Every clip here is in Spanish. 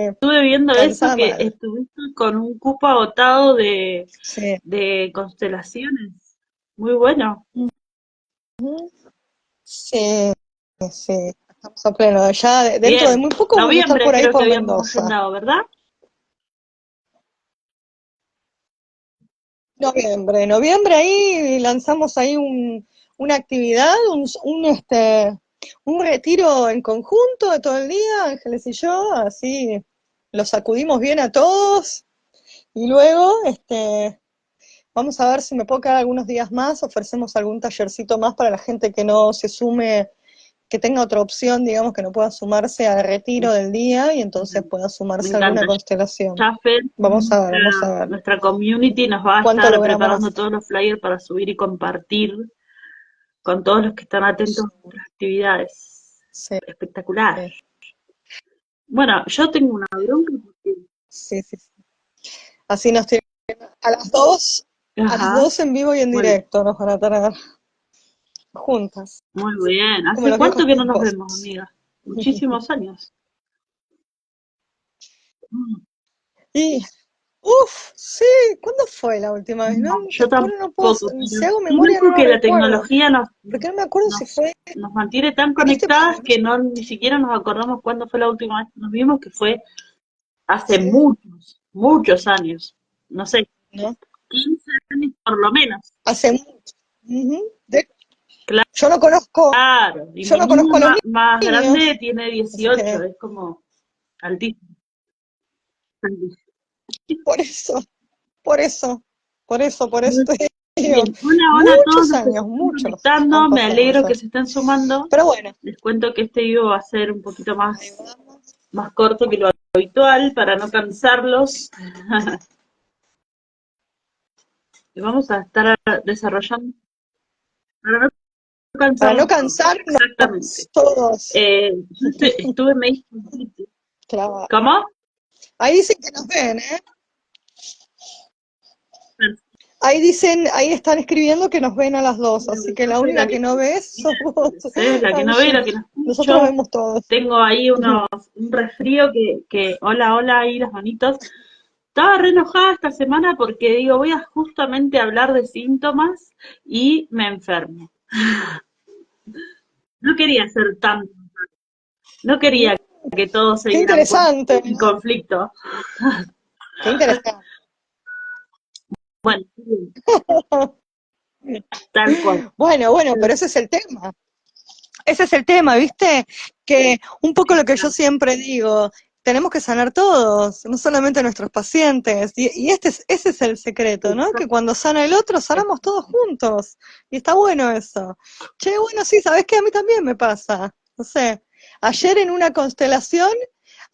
Estuve viendo eso, cansada que mal. estuviste con un cupo agotado Sí. de constelaciones. Muy bueno. Ujú. Sí, sí, estamos a pleno. Ya dentro de Bien. muy poco vamos a estar Noviembre por ahí creo que por habíamos Mendoza. agendado, ¿verdad? Noviembre ahí lanzamos ahí una actividad, un retiro en conjunto de todo el día, Ángeles y yo, así los sacudimos bien a todos y luego vamos a ver si me puedo quedar algunos días más, ofrecemos algún tallercito más para la gente que no se sume, que tenga otra opción, digamos, que no pueda sumarse al retiro del día y entonces pueda Me sumarse a alguna encanta. constelación. Ya Fer, Vamos a ver, vamos a ver nuestra community nos va a cuánto estar preparando logramos. todos los flyers para subir y compartir con todos los que están atentos a nuestras actividades. Sí, Espectacular. Bueno, yo tengo una bronca porque... sí, sí, sí. Así nos tienen a las dos, a las Ajá, dos en vivo y en muy bien. directo nos van a tener juntas, Muy bien. como ¿Hace los cuánto viejos que no nos tiempos. vemos, amiga? Muchísimos años. Mm, Y, sí, ¿cuándo fue la última vez? No, no, yo ahora no puedo, tampoco, pero si hago qué memoria no loco lo que la recuerdo, tecnología porque no me acuerdo si nos, fue nos mantiene tan en este conectadas país, que no ni siquiera nos acordamos cuándo fue la última vez que nos vimos, que fue hace sí, muchos, muchos años. No sé, ¿no? 15 años por lo menos. Hace mucho. Ujú. Claro, y Yo mi no niña conozco a los más grande niños, tiene así 18, que es como altísimo. por eso, por eso, por eso Muy te digo, bien, hola, hola a todos muchos los que se años, están muchos han conectando, me pasado alegro ya. que se estén sumando. Pero bueno, Les cuento que este video va a ser un poquito ahí vamos. más corto que lo habitual para no cansarlos. Y vamos a estar desarrollando, para no Para no cansarlos todos, cansarnos exactamente. todos. Estuve medio... Claro. ¿Cómo? Ahí dicen que nos ven, ¿eh? Ahí dicen, ahí están escribiendo que nos ven a las dos, así que Yo la soy única la que que no ves sos vos, la que no ve, Angie. la que no Nosotros escucho. vemos todos. Tengo ahí un resfrío hola, hola, ahí las manitos. Estaba re enojada esta semana porque digo, voy a justamente hablar de síntomas y me enfermo. No quería ser tan, no quería Mm, que todos se qué dieran cuenta interesante, del conflicto. qué interesante. Bueno, tal cual. Bueno, pero ese es el tema. Ese es el tema, ¿viste? Que un poco lo que yo siempre digo, tenemos que sanar todos, no solamente nuestros pacientes. Y ese es el secreto, ¿no? Que cuando sana el otro, sanamos todos juntos. Y está bueno eso. Che, bueno, sí, ¿sabés qué? A mí también me pasa. No sé, ayer en una constelación,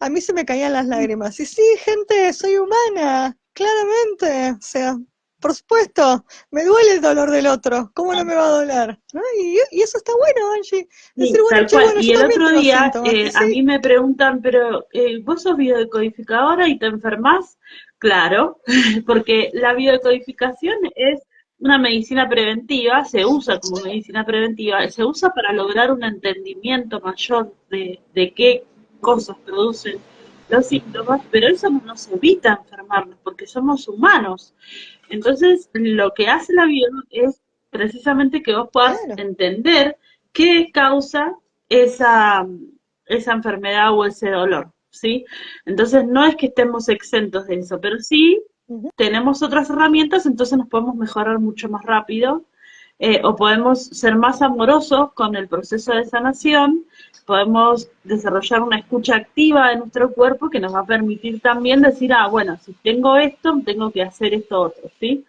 a mí se me caían las lágrimas. Y sí, gente, soy humana, claramente. O sea, por supuesto, me duele el dolor del otro. ¿Cómo no me va a doler? ¿No? Y eso está bueno, Angie. Decir, Sí, bueno, tal che, cual. bueno, Y yo el también otro tengo día síntomas. Y a sí, mí me preguntan, pero ¿vos sos biodecodificadora y te enfermas? Claro, porque la biodecodificación es una medicina preventiva, se usa como medicina preventiva, se usa para lograr un entendimiento mayor de qué cosas producen los síntomas, pero eso no nos evita enfermarnos porque somos humanos. Entonces, lo que hace la bio es precisamente que vos puedas claro. entender qué causa esa, esa enfermedad o ese dolor, ¿sí? Entonces, no es que estemos exentos de eso, pero sí Ujú. tenemos otras herramientas, entonces nos podemos mejorar mucho más rápido o podemos ser más amorosos con el proceso de sanación, podemos desarrollar una escucha activa de nuestro cuerpo que nos va a permitir también decir, ah, bueno, si tengo esto, tengo que hacer esto otro, ¿sí?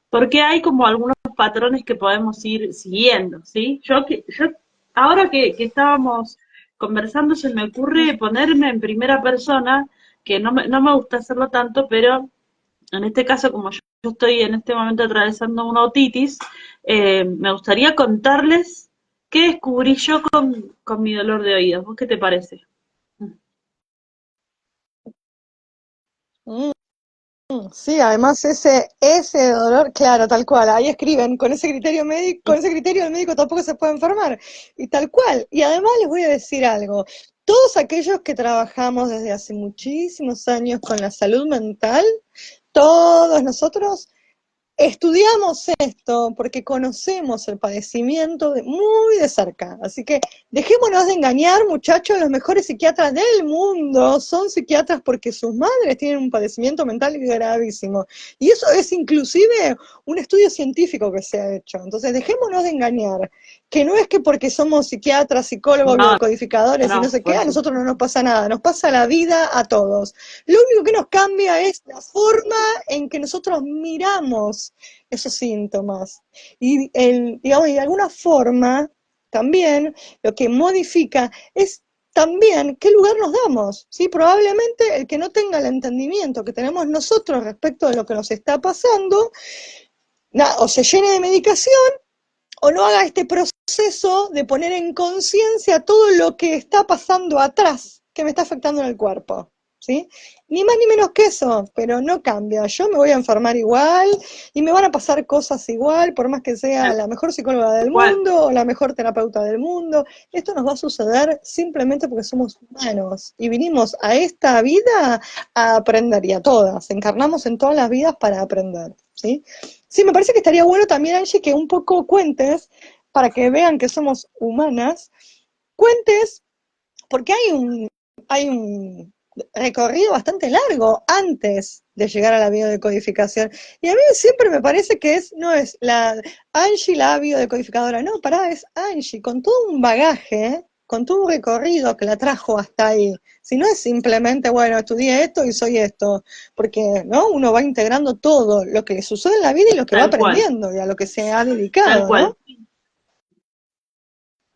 Porque hay como algunos patrones que podemos ir siguiendo, ¿sí? Ahora que estábamos conversando, se me ocurre ponerme en primera persona, que no me gusta hacerlo tanto, pero en este caso, como yo estoy en este momento atravesando una otitis, me gustaría contarles qué descubrí yo con mi dolor de oídos. ¿Vos qué te parece? Mm, sí, además ese dolor, claro, tal cual. Ahí escriben, con ese criterio médico, con ese criterio el médico tampoco se puede enfermar. Y tal cual. Y además les voy a decir algo. todos aquellos que trabajamos desde hace muchísimos años con la salud mental, todos nosotros estudiamos esto porque conocemos el padecimiento muy de cerca. Así que dejémonos de engañar, muchachos, los mejores psiquiatras del mundo son psiquiatras porque sus madres tienen un padecimiento mental gravísimo. Y eso es inclusive un estudio científico que se ha hecho. Entonces dejémonos de engañar, que no es que porque somos psiquiatras, psicólogos, No, biodecodificadores y no no, sé qué, por a supuesto. nosotros no nos pasa nada, nos pasa la vida a todos. Lo único que nos cambia es la forma en que nosotros miramos esos síntomas. Y digamos, y de alguna forma también lo que modifica es también qué lugar nos damos, ¿sí? Probablemente el que no tenga el entendimiento que tenemos nosotros respecto de lo que nos está pasando, o se llene de medicación, o no haga este proceso de poner en conciencia todo lo que está pasando atrás, que me está afectando en el cuerpo, ¿sí? Ni más ni menos que eso, pero no cambia. Yo me voy a enfermar igual y me van a pasar cosas igual, por más que sea Tal la mejor psicóloga del cual, mundo o la mejor terapeuta del mundo. Esto nos va a suceder simplemente porque somos humanos y vinimos a esta vida a aprender, y a todas. Encarnamos en todas las vidas para aprender, ¿sí? Sí, me parece que estaría bueno también, Angie, que un poco cuentes, para que vean que somos humanas, cuentes, porque hay un recorrido bastante largo antes de llegar a la biodecodificación. Y a mí siempre me parece que no es la Angie la biodecodificadora, no, pará, es Angie, con todo un bagaje, con todo un recorrido que la trajo hasta ahí. Si no es simplemente, bueno, estudié esto y soy esto, porque ¿no? Uno va integrando todo lo que le sucede en la vida y lo que va tal cual, aprendiendo y a lo que se ha tal dedicado, cual. ¿no?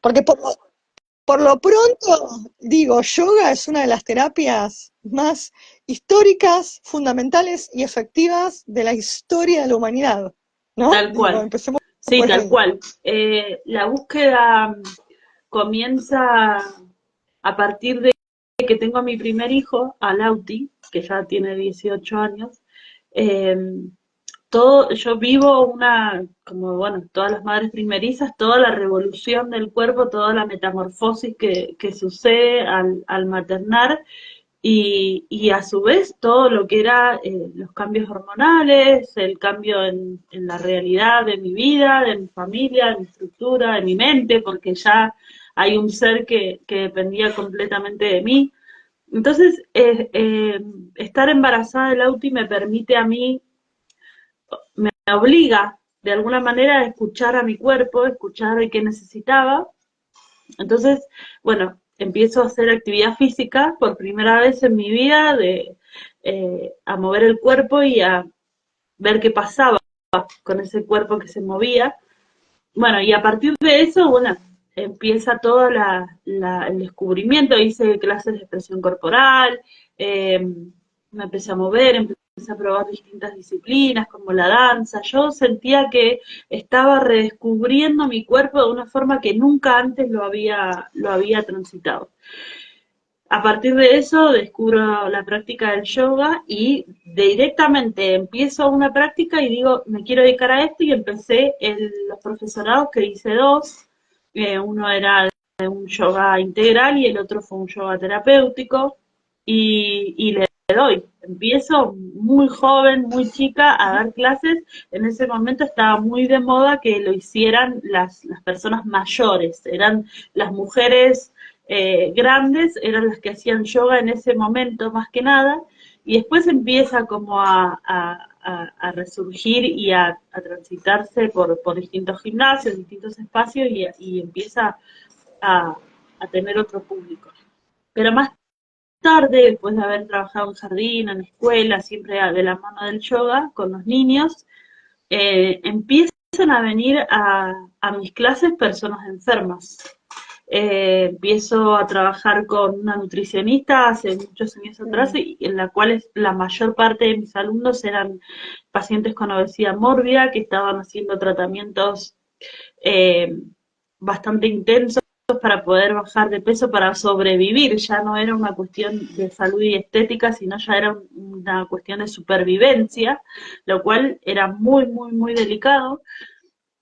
Porque por lo pronto, digo, yoga es una de las terapias más históricas, fundamentales y efectivas de la historia de la humanidad, ¿no? Tal Digo, cual, empecemos sí, por tal ahí. cual. La búsqueda comienza a partir de que tengo a mi primer hijo, a Lauti, que ya tiene 18 años. Eh, yo vivo como bueno, todas las madres primerizas, toda la revolución del cuerpo, toda la metamorfosis que sucede al maternar y a su vez todo lo que era los cambios hormonales, el cambio en la realidad de mi vida, de mi familia, de mi estructura, de mi mente, porque ya hay un ser que dependía completamente de mí. Entonces, estar embarazada del Lauti me permite a mí, me obliga de alguna manera a escuchar a mi cuerpo, escuchar qué necesitaba. Entonces, bueno, empiezo a hacer actividad física por primera vez en mi vida, a mover el cuerpo y a ver qué pasaba con ese cuerpo que se movía. Bueno, y a partir de eso, bueno, empieza todo el descubrimiento, hice clases de expresión corporal, me empecé a mover, empecé a probar distintas disciplinas como la danza. Yo sentía que estaba redescubriendo mi cuerpo de una forma que nunca antes lo había transitado. A partir de eso descubro la práctica del yoga y directamente empiezo una práctica y digo, me quiero dedicar a esto y empecé los profesorados que hice dos. Uno era un yoga integral y el otro fue un yoga terapéutico y le doy. Empiezo muy joven, muy chica a dar clases. En ese momento estaba muy de moda que lo hicieran las personas mayores, eran las mujeres grandes, eran las que hacían yoga en ese momento más que nada, y después empieza como a resurgir y a transitarse por distintos gimnasios, distintos espacios y empieza a, a tener otro público. Pero más tarde, después de haber trabajado en jardín, en escuela, siempre de la mano del yoga, con los niños, empiezan a venir a mis clases personas enfermas. Empiezo a trabajar con una nutricionista hace muchos años atrás, Mm. y en la cual la mayor parte de mis alumnos eran pacientes con obesidad mórbida que estaban haciendo tratamientos eh, bastante intensos para poder bajar de peso, para sobrevivir. Ya no era una cuestión de salud y estética, sino ya era una cuestión de supervivencia, lo cual era muy, muy, muy delicado.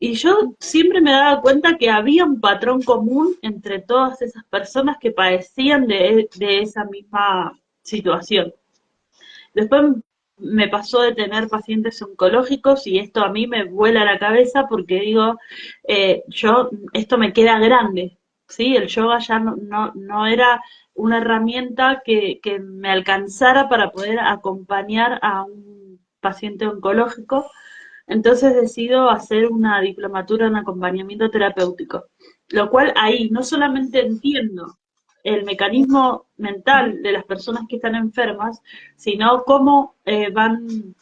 Y yo siempre me daba cuenta que había un patrón común entre todas esas personas que padecían de esa misma situación. Después me pasó de tener pacientes oncológicos y esto a mí me vuela la cabeza porque digo, esto me queda grande, ¿sí? El yoga ya no era una herramienta que me alcanzara para poder acompañar a un paciente oncológico, entonces decido hacer una diplomatura en acompañamiento terapéutico, lo cual ahí no solamente entiendo el mecanismo mental de las personas que están enfermas, sino cómo van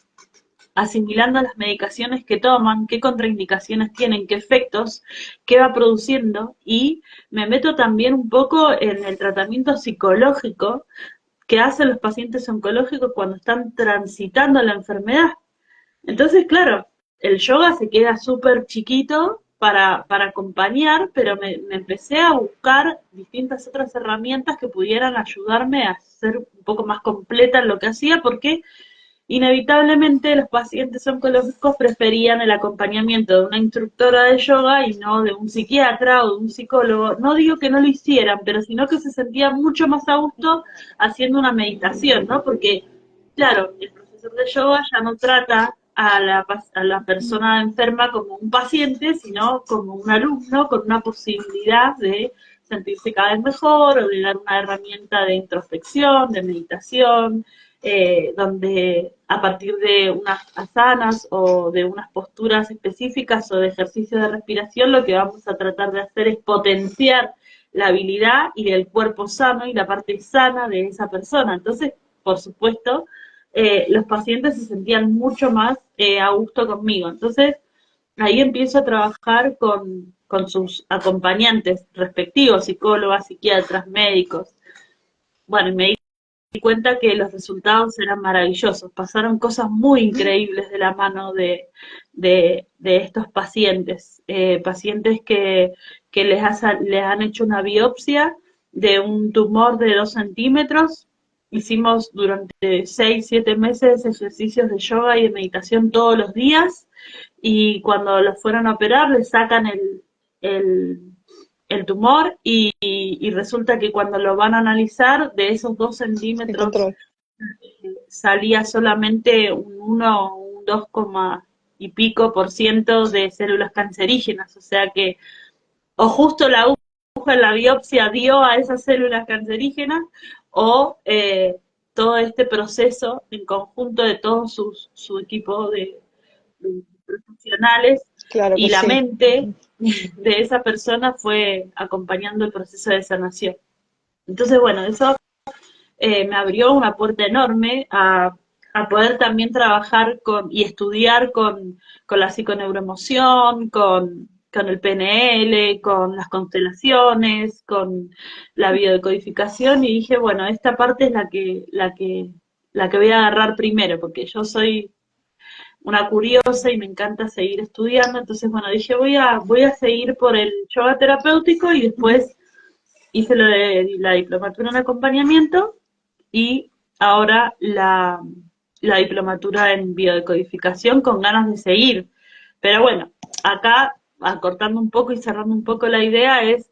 asimilando las medicaciones que toman, qué contraindicaciones tienen, qué efectos, qué va produciendo, y me meto también un poco en el tratamiento psicológico que hacen los pacientes oncológicos cuando están transitando la enfermedad. Entonces, claro, el yoga se queda súper chiquito para acompañar, pero me empecé a buscar distintas otras herramientas que pudieran ayudarme a ser un poco más completa en lo que hacía, porque inevitablemente los pacientes oncológicos preferían el acompañamiento de una instructora de yoga y no de un psiquiatra o de un psicólogo. No digo que no lo hicieran, pero sino que se sentían mucho más a gusto haciendo una meditación, ¿no? Porque, claro, el profesor de yoga ya no trata a la persona enferma como un paciente, sino como un alumno con una posibilidad de sentirse cada vez mejor o de dar una herramienta de introspección, de meditación, donde a partir de unas asanas o de unas posturas específicas o de ejercicios de respiración, lo que vamos a tratar de hacer es potenciar la habilidad y el cuerpo sano y la parte sana de esa persona. Entonces, por supuesto, los pacientes se sentían mucho más a gusto conmigo. Entonces, ahí empiezo a trabajar con sus acompañantes respectivos, psicólogas, psiquiatras, médicos. Bueno, y me di cuenta que los resultados eran maravillosos. Pasaron cosas muy increíbles de la mano de estos pacientes. Pacientes que les han hecho una biopsia de un tumor de 2 centímetros. Hicimos durante 6, 7 meses ejercicios de yoga y de meditación todos los días. Y cuando los fueron a operar, les sacan el, el tumor y resulta que cuando lo van a analizar, de esos 2 sin centímetros control. salía solamente un 1, un 2, y pico por ciento de células cancerígenas, o sea que o justo la aguja en la biopsia dio a esas células cancerígenas o todo este proceso en conjunto de todo su equipo de profesionales Claro y que la sí. mente de esa persona fue acompañando el proceso de sanación. Entonces, bueno, eso me abrió una puerta enorme a poder también trabajar y estudiar con la psiconeuroemoción, con el PNL, con las constelaciones, con la biodecodificación, y dije, bueno, esta parte es la que voy a agarrar primero, porque yo soy una curiosa y me encanta seguir estudiando, entonces bueno, dije voy a seguir por el yoga terapéutico y después hice la diplomatura en acompañamiento y ahora la diplomatura en biodecodificación con ganas de seguir. Pero bueno, acá, acortando un poco y cerrando un poco la idea, es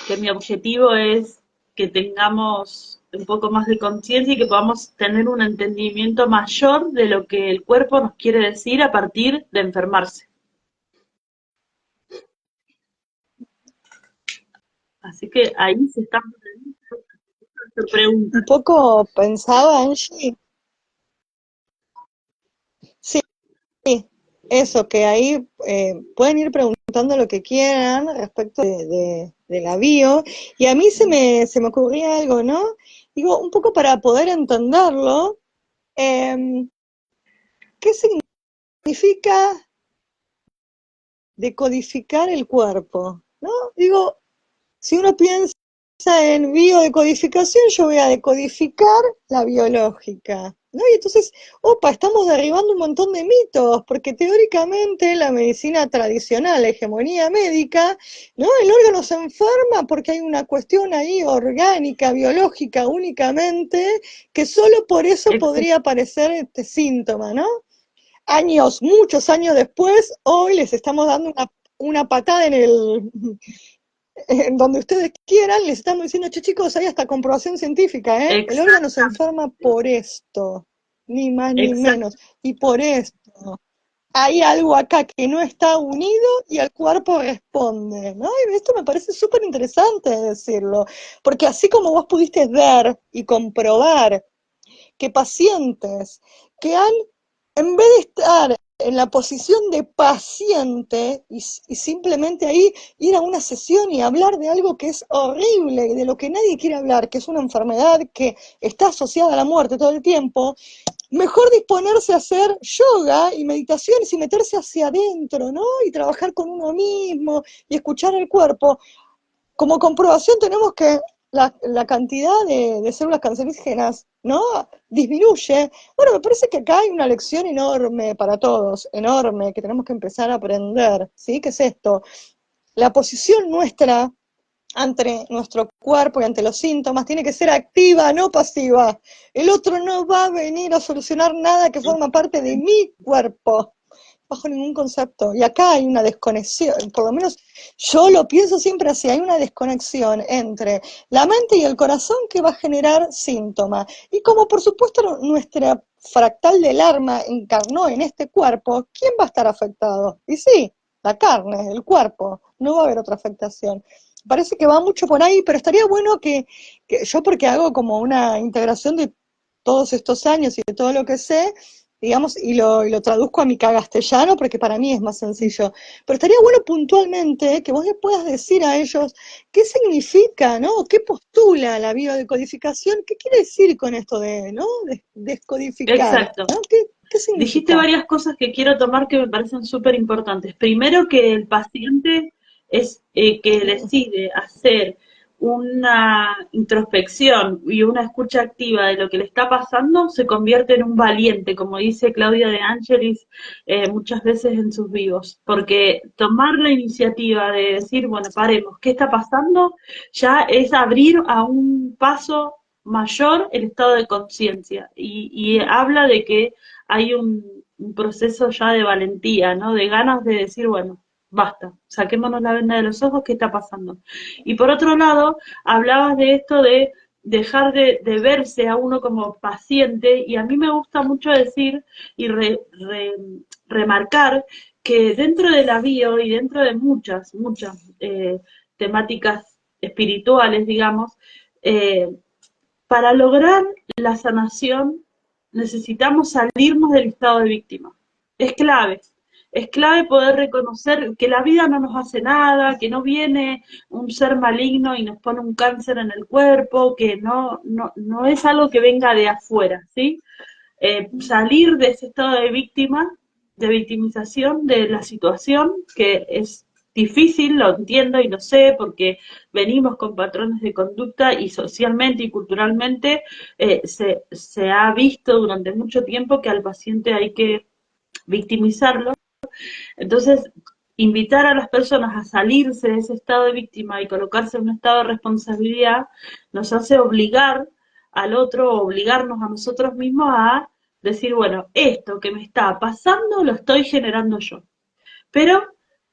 que mi objetivo es que tengamos un poco más de conciencia y que podamos tener un entendimiento mayor de lo que el cuerpo nos quiere decir a partir de enfermarse. Así que ahí se están Un preguntas. poco pensaba, Angie, sí, eso, que ahí pueden ir preguntando lo que quieran respecto de la bio, y a mí se me ocurría algo, ¿no? Digo, un poco para poder entenderlo, eh, ¿qué significa decodificar el cuerpo? ¿No? Digo, si uno piensa en biodecodificación, yo voy a decodificar la biológica, ¿no? Y entonces, opa, estamos derribando un montón de mitos, porque teóricamente la medicina tradicional, la hegemonía médica, ¿no? El órgano se enferma porque hay una cuestión ahí orgánica, biológica únicamente, que solo por eso podría aparecer este síntoma, ¿no? años, muchos años después, hoy les estamos dando una patada en donde ustedes quieran, les estamos diciendo, che chicos, hay hasta comprobación científica, ¿eh? El órgano se enferma por esto, ni más ni Exacto. menos, y por esto. Hay algo acá que no está unido y el cuerpo responde, ¿no? Y esto me parece súper interesante decirlo, porque así como vos pudiste ver y comprobar que pacientes que han, en vez de estar en la posición de paciente y simplemente ahí ir a una sesión y hablar de algo que es horrible, de lo que nadie quiere hablar, que es una enfermedad que está asociada a la muerte todo el tiempo, mejor disponerse a hacer yoga y meditaciones y meterse hacia adentro, ¿no? Y trabajar con uno mismo y escuchar el cuerpo. Como comprobación tenemos que la cantidad de células cancerígenas, ¿no? Disminuye. Bueno, me parece que acá hay una lección enorme para todos, enorme, que tenemos que empezar a aprender, ¿sí? ¿Qué es esto? La posición nuestra ante nuestro cuerpo y ante los síntomas tiene que ser activa, no pasiva. El otro no va a venir a solucionar nada que forma parte de mi cuerpo, bajo ningún concepto. Y acá hay una desconexión, por lo menos yo lo pienso siempre así, hay una desconexión entre la mente y el corazón que va a generar síntomas. Y como por supuesto nuestra fractal del alma encarnó en este cuerpo, ¿quién va a estar afectado? Y sí, la carne, el cuerpo, no va a haber otra afectación. Parece que va mucho por ahí, pero estaría bueno que yo, porque hago como una integración de todos estos años y de todo lo que sé, digamos, y lo traduzco a mi castellano porque para mí es más sencillo. Pero estaría bueno puntualmente que vos les puedas decir a ellos qué significa, ¿no? ¿Qué postula la biodecodificación? ¿Qué quiere decir con esto de, ¿no? Descodificar, Exacto. ¿no? ¿Qué Dijiste significa? varias cosas que quiero tomar que me parecen súper importantes. Primero, que el paciente es que decide hacer una introspección y una escucha activa de lo que le está pasando, se convierte en un valiente, como dice Claudia de Angelis muchas veces en sus vivos. Porque tomar la iniciativa de decir, bueno, paremos, ¿qué está pasando? Ya es abrir a un paso mayor el estado de conciencia y habla de que hay un proceso ya de valentía, ¿no? De ganas de decir, bueno, basta, saquémonos la venda de los ojos, ¿qué está pasando? Y por otro lado, hablabas de esto de dejar de verse a uno como paciente, y a mí me gusta mucho decir y remarcar que dentro de la bio y dentro de muchas temáticas espirituales, digamos, eh, para lograr la sanación necesitamos salirnos del estado de víctima. Es clave. Es clave poder reconocer que la vida no nos hace nada, que no viene un ser maligno y nos pone un cáncer en el cuerpo, que no es algo que venga de afuera, ¿sí? Salir de ese estado de víctima, de victimización de la situación, que es difícil, lo entiendo y lo sé, porque venimos con patrones de conducta y socialmente y culturalmente se ha visto durante mucho tiempo que al paciente hay que victimizarlo. Entonces, invitar a las personas a salirse de ese estado de víctima y colocarse en un estado de responsabilidad nos hace obligar al otro, obligarnos a nosotros mismos a decir, bueno, esto que me está pasando lo estoy generando yo. Pero,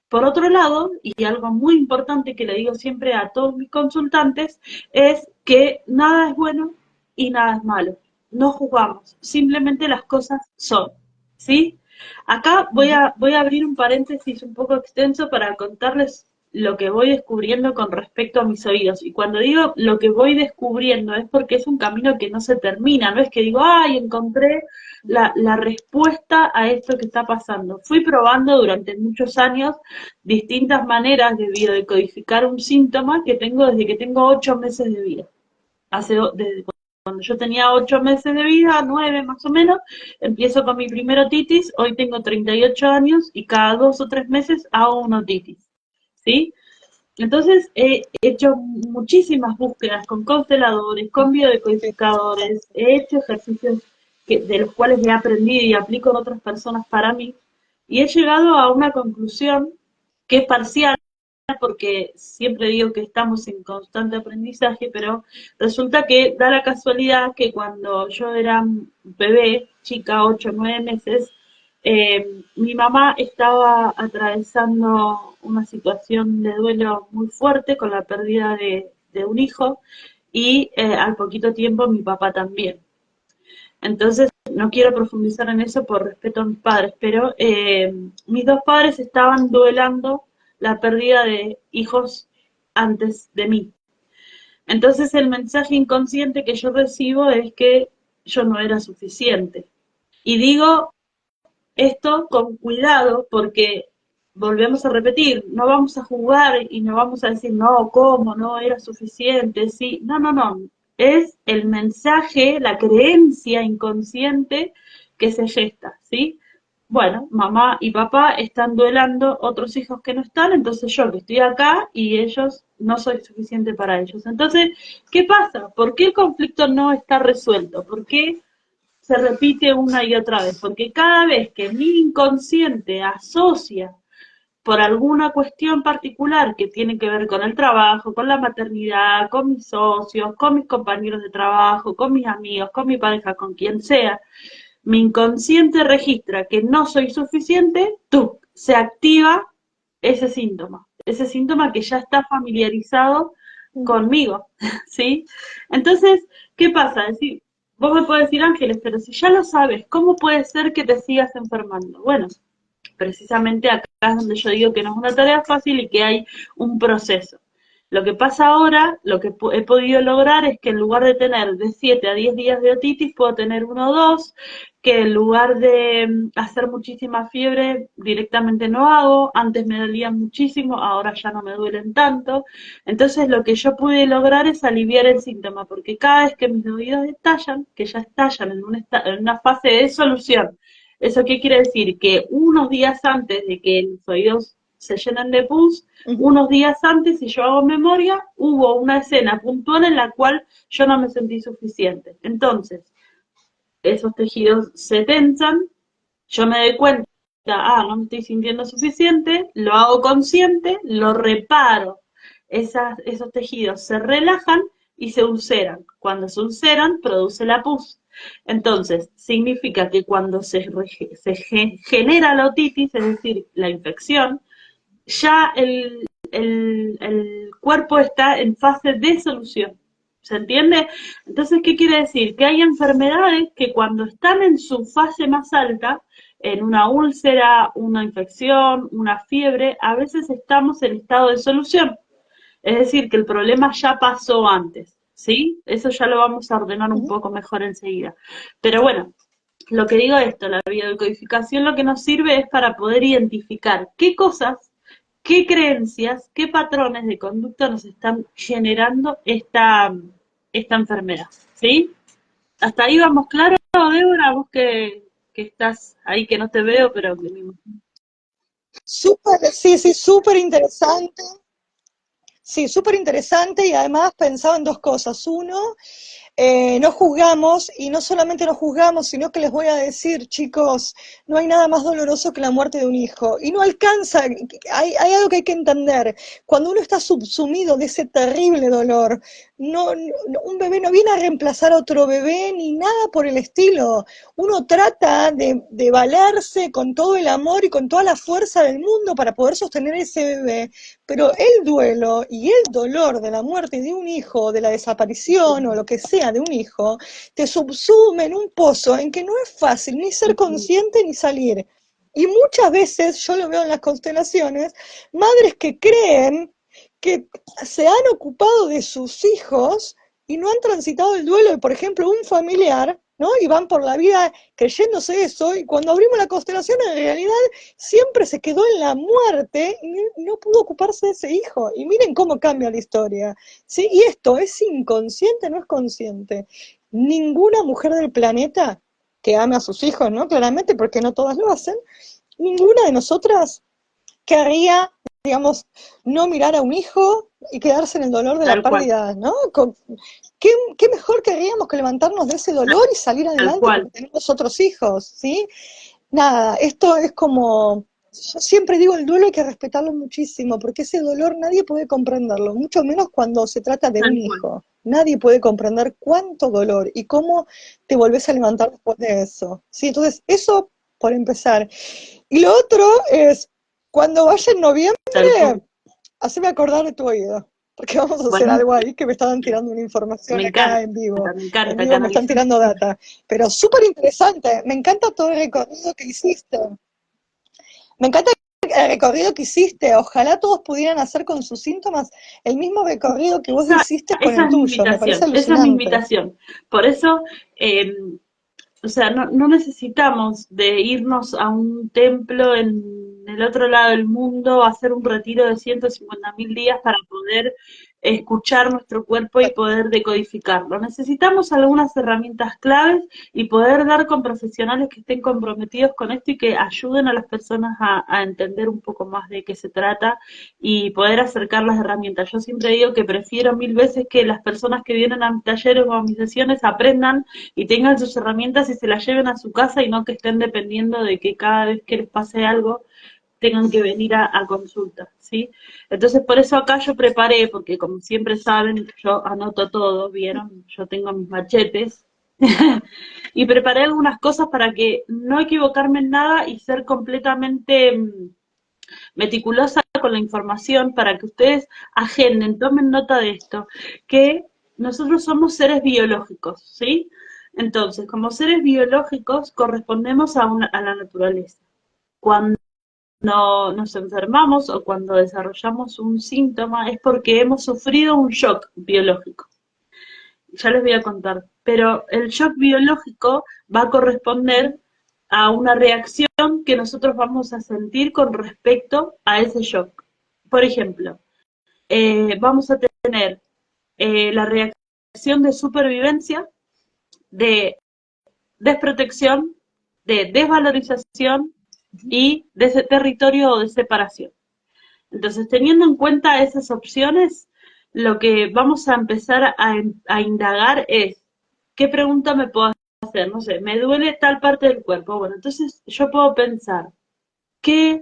por otro lado, y algo muy importante que le digo siempre a todos mis consultantes, es que nada es bueno y nada es malo. No juzgamos, simplemente las cosas son, ¿sí? Acá voy a abrir un paréntesis un poco extenso para contarles lo que voy descubriendo con respecto a mis oídos. Y cuando digo lo que voy descubriendo es porque es un camino que no se termina, no es que digo, ay, encontré la respuesta a esto que está pasando. Fui probando durante muchos años distintas maneras de biodecodificar un síntoma que tengo desde que tengo 8 meses de vida. Desde cuando yo tenía 8 meses de vida, 9 más o menos, empiezo con mi primera otitis, hoy tengo 38 años y cada 2 o 3 meses hago una otitis, ¿sí? Entonces he hecho muchísimas búsquedas con consteladores, con biodecodificadores, he hecho ejercicios de los cuales he aprendido y aplico en otras personas para mí, y he llegado a una conclusión que es parcial, porque siempre digo que estamos en constante aprendizaje, pero resulta que da la casualidad que cuando yo era bebé, chica, 8 o 9 meses, Mi mamá estaba atravesando una situación de duelo muy fuerte con la pérdida de un hijo y al poquito tiempo mi papá también. Entonces, no quiero profundizar en eso por respeto a mis padres, pero mis dos padres estaban duelando la pérdida de hijos antes de mí. Entonces, el mensaje inconsciente que yo recibo es que yo no era suficiente. Y digo esto con cuidado porque volvemos a repetir, no vamos a jugar y no vamos a decir, no, ¿cómo? No era suficiente, sí, no, no, no, es el mensaje, la creencia inconsciente que se gesta, ¿sí? Bueno, mamá y papá están duelando otros hijos que no están, entonces yo que estoy acá y ellos no soy suficiente para ellos. Entonces, ¿qué pasa? ¿Por qué el conflicto no está resuelto? ¿Por qué se repite una y otra vez? Porque cada vez que mi inconsciente asocia por alguna cuestión particular que tiene que ver con el trabajo, con la maternidad, con mis socios, con mis compañeros de trabajo, con mis amigos, con mi pareja, con quien sea, mi inconsciente registra que no soy suficiente, tú, se activa ese síntoma que ya está familiarizado conmigo, ¿sí? Entonces, ¿qué pasa? Es decir, vos me podés decir, Ángeles, pero si ya lo sabes, ¿cómo puede ser que te sigas enfermando? Bueno, precisamente acá es donde yo digo que no es una tarea fácil y que hay un proceso. Lo que pasa ahora, lo que he podido lograr es que en lugar de tener de 7 a 10 días de otitis, puedo tener uno o dos, que en lugar de hacer muchísima fiebre, directamente no hago, antes me dolían muchísimo, ahora ya no me duelen tanto. Entonces lo que yo pude lograr es aliviar el síntoma, porque cada vez que mis oídos estallan, que ya estallan en una fase de solución. ¿Eso qué quiere decir? Que unos días antes de que los oídos se llenen de pus, unos días antes, si yo hago memoria, hubo una escena puntual en la cual yo no me sentí suficiente. Entonces, esos tejidos se tensan, yo me doy cuenta, no me estoy sintiendo suficiente, lo hago consciente, lo reparo. Esos tejidos se relajan y se ulceran. Cuando se ulceran, produce la pus. Entonces, significa que cuando genera la otitis, es decir, la infección, ya el cuerpo está en fase de solución. ¿Se entiende? Entonces, ¿qué quiere decir? Que hay enfermedades que cuando están en su fase más alta, en una úlcera, una infección, una fiebre, a veces estamos en estado de solución. Es decir, que el problema ya pasó antes, ¿sí? Eso ya lo vamos a ordenar un poco mejor enseguida. Pero bueno, lo que digo esto, la biodecodificación lo que nos sirve es para poder identificar qué cosas, qué creencias, qué patrones de conducta nos están generando esta enfermedad, ¿sí? Hasta ahí vamos claro, Débora, vos que estás ahí, que no te veo, pero que me imagino. Súper, sí, sí, súper interesante. Sí, súper interesante y además pensaba en dos cosas. Uno, no juzgamos, y no solamente no juzgamos, sino que les voy a decir, chicos, no hay nada más doloroso que la muerte de un hijo. Y no alcanza, hay algo que hay que entender. Cuando uno está subsumido de ese terrible dolor, un bebé no viene a reemplazar a otro bebé ni nada por el estilo. Uno trata de valerse con todo el amor y con toda la fuerza del mundo para poder sostener ese bebé. Pero el duelo y el dolor de la muerte de un hijo, de la desaparición o lo que sea de un hijo, te subsume en un pozo en que no es fácil ni ser consciente ni salir. Y muchas veces, yo lo veo en las constelaciones, madres que creen que se han ocupado de sus hijos y no han transitado el duelo de, por ejemplo, un familiar, ¿no? Y van por la vida creyéndose eso, y cuando abrimos la constelación, en realidad siempre se quedó en la muerte y no pudo ocuparse de ese hijo. Y miren cómo cambia la historia, ¿sí? Y esto es inconsciente, no es consciente. Ninguna mujer del planeta que ame a sus hijos, ¿no? Claramente, porque no todas lo hacen, ninguna de nosotras querría, digamos, no mirar a un hijo y quedarse en el dolor de la Tal cual, pérdida, ¿no? ¿Qué mejor querríamos que levantarnos de ese dolor y salir tal adelante porque cual. tenemos otros hijos, ¿sí? Nada, esto es como, yo siempre digo, el duelo hay que respetarlo muchísimo, porque ese dolor nadie puede comprenderlo, mucho menos cuando se trata de un Tal cual. hijo. Nadie puede comprender cuánto dolor y cómo te volvés a levantar después de eso. ¿Sí? Entonces, eso por empezar. Y lo otro es, cuando vaya en noviembre, haceme acordar de tu oído, porque vamos a hacer Bueno, algo ahí que me estaban tirando una información me acá en vivo. me En encanta vivo me están canalizar. tirando data, pero súper interesante. Me encanta todo el recorrido que hiciste. Me encanta el recorrido que hiciste. Ojalá todos pudieran hacer con sus síntomas el mismo recorrido que vos hiciste con Esa el es mi tuyo. Me parece invitación, esa es mi alucinante. invitación. Por eso, o sea, no necesitamos de irnos a un templo en el otro lado del mundo, a hacer un retiro de 150.000 días para poder escuchar nuestro cuerpo y poder decodificarlo. Necesitamos algunas herramientas claves y poder dar con profesionales que estén comprometidos con esto y que ayuden a las personas a entender un poco más de qué se trata y poder acercar las herramientas. Yo siempre digo que prefiero 1000 veces que las personas que vienen a mis talleres o a mis sesiones aprendan y tengan sus herramientas y se las lleven a su casa y no que estén dependiendo de que cada vez que les pase algo tengan que venir a consulta, ¿sí? Entonces, por eso acá yo preparé, porque como siempre saben, yo anoto todo, ¿vieron? Yo tengo mis machetes, y preparé algunas cosas para que no equivocarme en nada y ser completamente meticulosa con la información para que ustedes agenden, tomen nota de esto, que nosotros somos seres biológicos, ¿sí? Entonces, como seres biológicos correspondemos a la naturaleza. Cuando nos enfermamos o cuando desarrollamos un síntoma es porque hemos sufrido un shock biológico. Ya les voy a contar. Pero el shock biológico va a corresponder a una reacción que nosotros vamos a sentir con respecto a ese shock. Por ejemplo, vamos a tener la reacción de supervivencia, de desprotección, de desvalorización y de ese territorio o de separación. Entonces, teniendo en cuenta esas opciones, lo que vamos a empezar a indagar es, ¿qué pregunta me puedo hacer? No sé, me duele tal parte del cuerpo. Bueno, entonces yo puedo pensar, ¿qué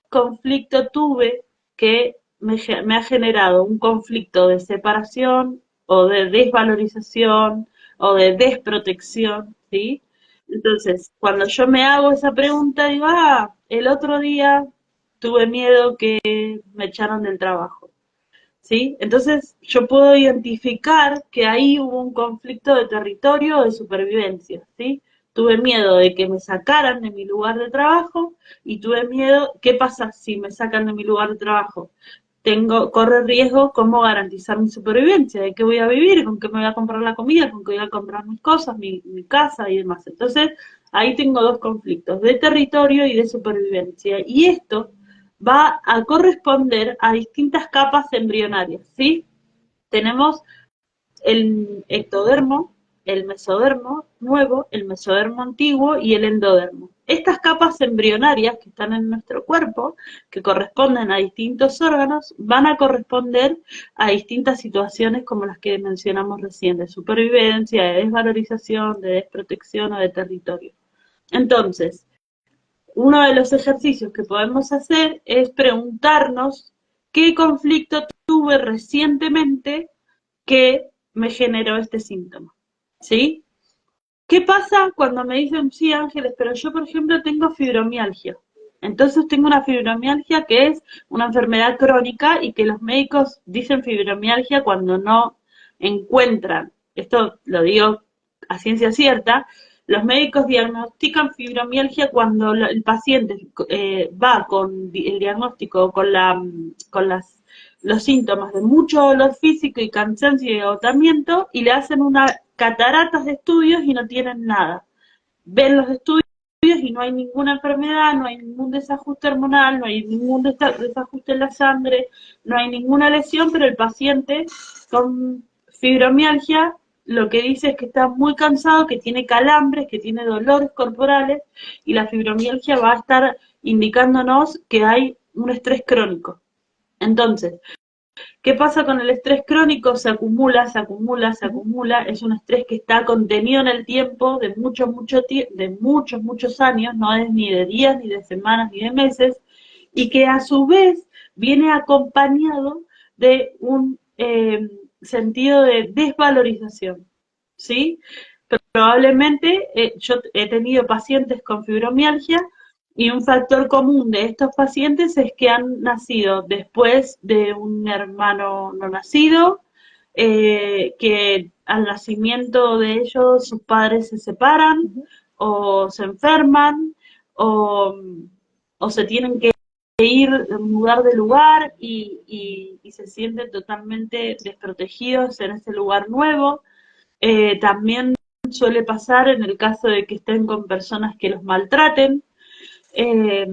conflicto tuve que me ha generado un conflicto de separación o de desvalorización o de desprotección, ¿sí? Entonces, cuando yo me hago esa pregunta, digo, el otro día tuve miedo que me echaron del trabajo, ¿sí? Entonces, yo puedo identificar que ahí hubo un conflicto de territorio o de supervivencia, ¿sí? Tuve miedo de que me sacaran de mi lugar de trabajo y tuve miedo, ¿qué pasa si me sacan de mi lugar de trabajo? Corre riesgo cómo garantizar mi supervivencia, de qué voy a vivir, con qué me voy a comprar la comida, con qué voy a comprar mis cosas, mi casa y demás. Entonces, ahí tengo dos conflictos, de territorio y de supervivencia. Y esto va a corresponder a distintas capas embrionarias, ¿sí? Tenemos el ectodermo, el mesodermo nuevo, el mesodermo antiguo y el endodermo. Estas capas embrionarias que están en nuestro cuerpo, que corresponden a distintos órganos, van a corresponder a distintas situaciones como las que mencionamos recién, de supervivencia, de desvalorización, de desprotección o de territorio. Entonces, uno de los ejercicios que podemos hacer es preguntarnos qué conflicto tuve recientemente que me generó este síntoma, ¿sí? ¿Qué pasa cuando me dicen, sí, Ángeles, pero yo, por ejemplo, tengo fibromialgia? Entonces tengo una fibromialgia que es una enfermedad crónica y que los médicos dicen fibromialgia cuando no encuentran, esto lo digo a ciencia cierta, los médicos diagnostican fibromialgia cuando el paciente va con el diagnóstico, los síntomas de mucho dolor físico y cansancio y agotamiento y le hacen una cataratas de estudios y no tienen nada. Ven los estudios y no hay ninguna enfermedad, no hay ningún desajuste hormonal, no hay ningún desajuste en la sangre, no hay ninguna lesión, pero el paciente con fibromialgia lo que dice es que está muy cansado, que tiene calambres, que tiene dolores corporales y la fibromialgia va a estar indicándonos que hay un estrés crónico. Entonces, ¿qué pasa con el estrés crónico? Se acumula, se acumula, se acumula. Es un estrés que está contenido en el tiempo de muchos años, no es ni de días, ni de semanas, ni de meses, y que a su vez viene acompañado de un sentido de desvalorización, ¿sí? probablemente yo he tenido pacientes con fibromialgia y un factor común de estos pacientes es que han nacido después de un hermano no nacido, que al nacimiento de ellos sus padres se separan o se enferman o, o se tienen que ir, mudar de lugar y se sienten totalmente desprotegidos en ese lugar nuevo. También suele pasar en el caso de que estén con personas que los maltraten. Eh,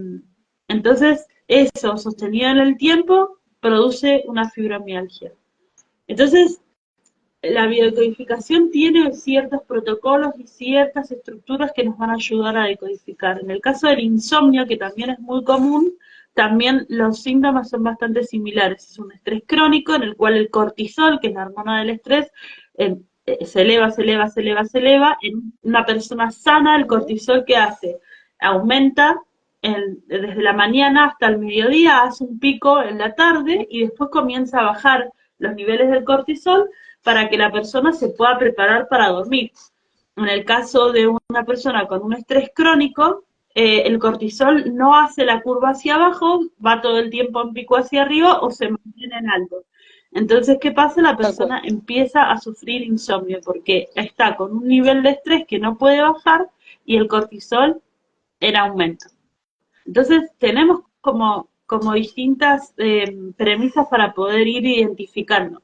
entonces, eso, sostenido en el tiempo, produce una fibromialgia. Entonces, la biodecodificación tiene ciertos protocolos y ciertas estructuras que nos van a ayudar a decodificar. En el caso del insomnio, que también es muy común, también los síntomas son bastante similares. Es un estrés crónico en el cual el cortisol, que es la hormona del estrés, se eleva, se eleva, se eleva, se eleva. En una persona sana, el cortisol, ¿qué hace? Aumenta desde la mañana hasta el mediodía, hace un pico en la tarde y después comienza a bajar los niveles del cortisol para que la persona se pueda preparar para dormir. En el caso de una persona con un estrés crónico, el cortisol no hace la curva hacia abajo, va todo el tiempo en pico hacia arriba o se mantiene en alto. Entonces, ¿qué pasa? La persona empieza a sufrir insomnio porque está con un nivel de estrés que no puede bajar y el cortisol en aumento. Entonces, tenemos como distintas premisas para poder ir identificando.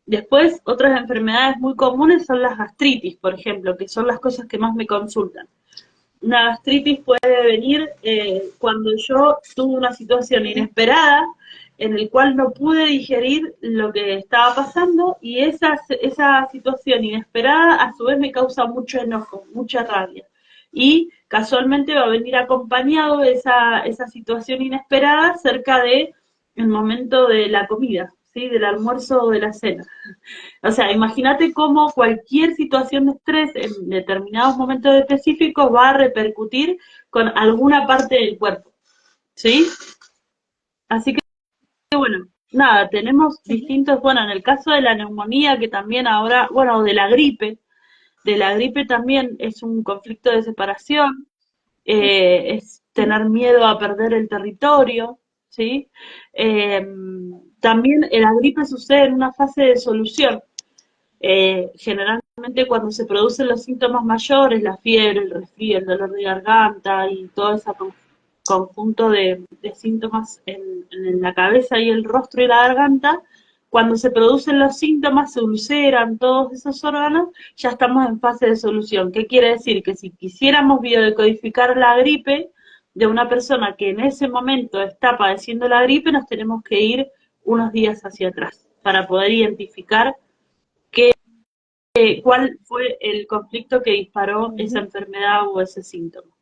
Después, otras enfermedades muy comunes son las gastritis, por ejemplo, que son las cosas que más me consultan. Una gastritis puede venir cuando yo tuve una situación inesperada en el cual no pude digerir lo que estaba pasando y esa situación inesperada a su vez me causa mucho enojo, mucha rabia. Y casualmente va a venir acompañado de esa situación inesperada cerca de el momento de la comida, ¿sí? Del almuerzo o de la cena. O sea, imagínate cómo cualquier situación de estrés en determinados momentos específicos va a repercutir con alguna parte del cuerpo, ¿sí? Así que, bueno, nada, tenemos distintos, bueno, en el caso de la neumonía, que también ahora, bueno, de la gripe también es un conflicto de separación, es tener miedo a perder el territorio, ¿sí? También la gripe sucede en una fase de solución. Generalmente cuando se producen los síntomas mayores, la fiebre, el resfrío, el dolor de garganta y todo ese conjunto de síntomas en la cabeza y el rostro y la garganta, cuando se producen los síntomas, se ulceran todos esos órganos, ya estamos en fase de solución. ¿Qué quiere decir? Que si quisiéramos biodecodificar la gripe de una persona que en ese momento está padeciendo la gripe, nos tenemos que ir unos días hacia atrás para poder identificar cuál fue el conflicto que disparó esa enfermedad o ese síntoma.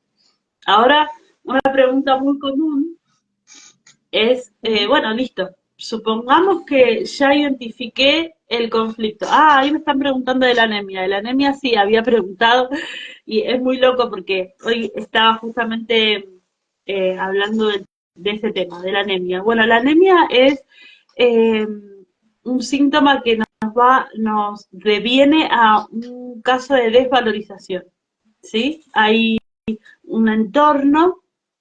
Ahora, una pregunta muy común es, bueno, listo, supongamos que ya identifiqué el conflicto. Ah, ahí me están preguntando de la anemia. De la anemia sí, había preguntado y es muy loco porque hoy estaba justamente hablando de ese tema, de la anemia. Bueno, la anemia es un síntoma que nos deviene a un caso de desvalorización, ¿sí? Hay un entorno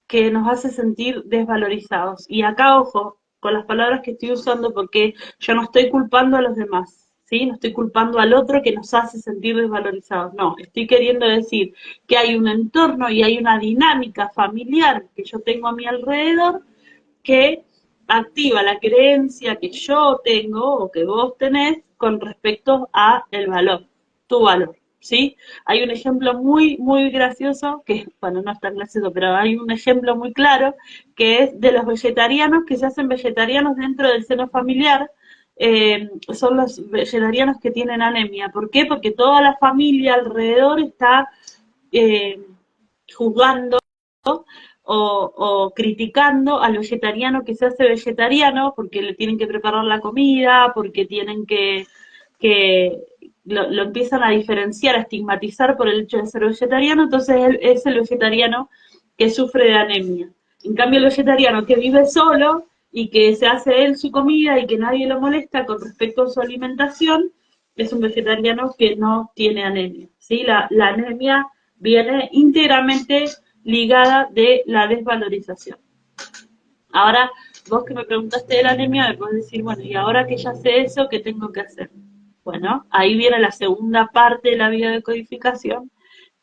que nos hace sentir desvalorizados. Y acá, ojo, con las palabras que estoy usando, porque yo no estoy culpando a los demás, ¿sí? No estoy culpando al otro que nos hace sentir desvalorizados. No, estoy queriendo decir que hay un entorno y hay una dinámica familiar que yo tengo a mi alrededor que activa la creencia que yo tengo o que vos tenés con respecto a el valor, tu valor, ¿sí? Hay un ejemplo muy, muy gracioso, que, bueno, no es tan gracioso, pero hay un ejemplo muy claro, que es de los vegetarianos que se hacen vegetarianos dentro del seno familiar. Son los vegetarianos que tienen anemia. ¿Por qué? Porque toda la familia alrededor está juzgando o criticando al vegetariano que se hace vegetariano porque le tienen que preparar la comida, porque tienen que lo empiezan a diferenciar, a estigmatizar por el hecho de ser vegetariano, entonces él es el vegetariano que sufre de anemia. En cambio, el vegetariano que vive solo y que se hace él su comida y que nadie lo molesta con respecto a su alimentación, es un vegetariano que no tiene anemia, ¿sí? La anemia viene íntegramente ligada de la desvalorización. Ahora, vos que me preguntaste de la anemia, me podés decir, bueno, y ahora que ya sé eso, ¿qué tengo que hacer? Bueno, ahí viene la segunda parte de la biodecodificación,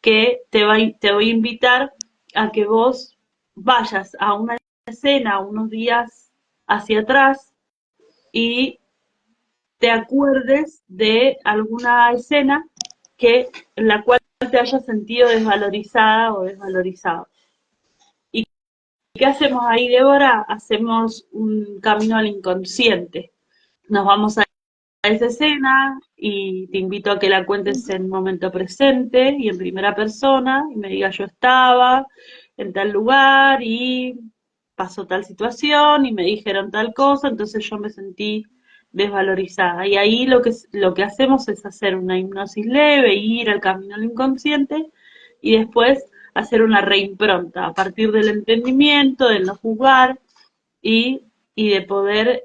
que te voy a invitar a que vos vayas a una escena unos días hacia atrás y te acuerdes de alguna escena en la cual te hayas sentido desvalorizada o desvalorizado. ¿Y qué hacemos ahí, Débora? Hacemos un camino al inconsciente. Nos vamos a esa escena y te invito a que la cuentes en momento presente y en primera persona y me digas yo estaba en tal lugar y pasó tal situación y me dijeron tal cosa, entonces yo me sentí desvalorizada. Y ahí lo que hacemos es hacer una hipnosis leve, ir al camino al inconsciente y después hacer una reimpronta a partir del entendimiento, del no juzgar y, y de poder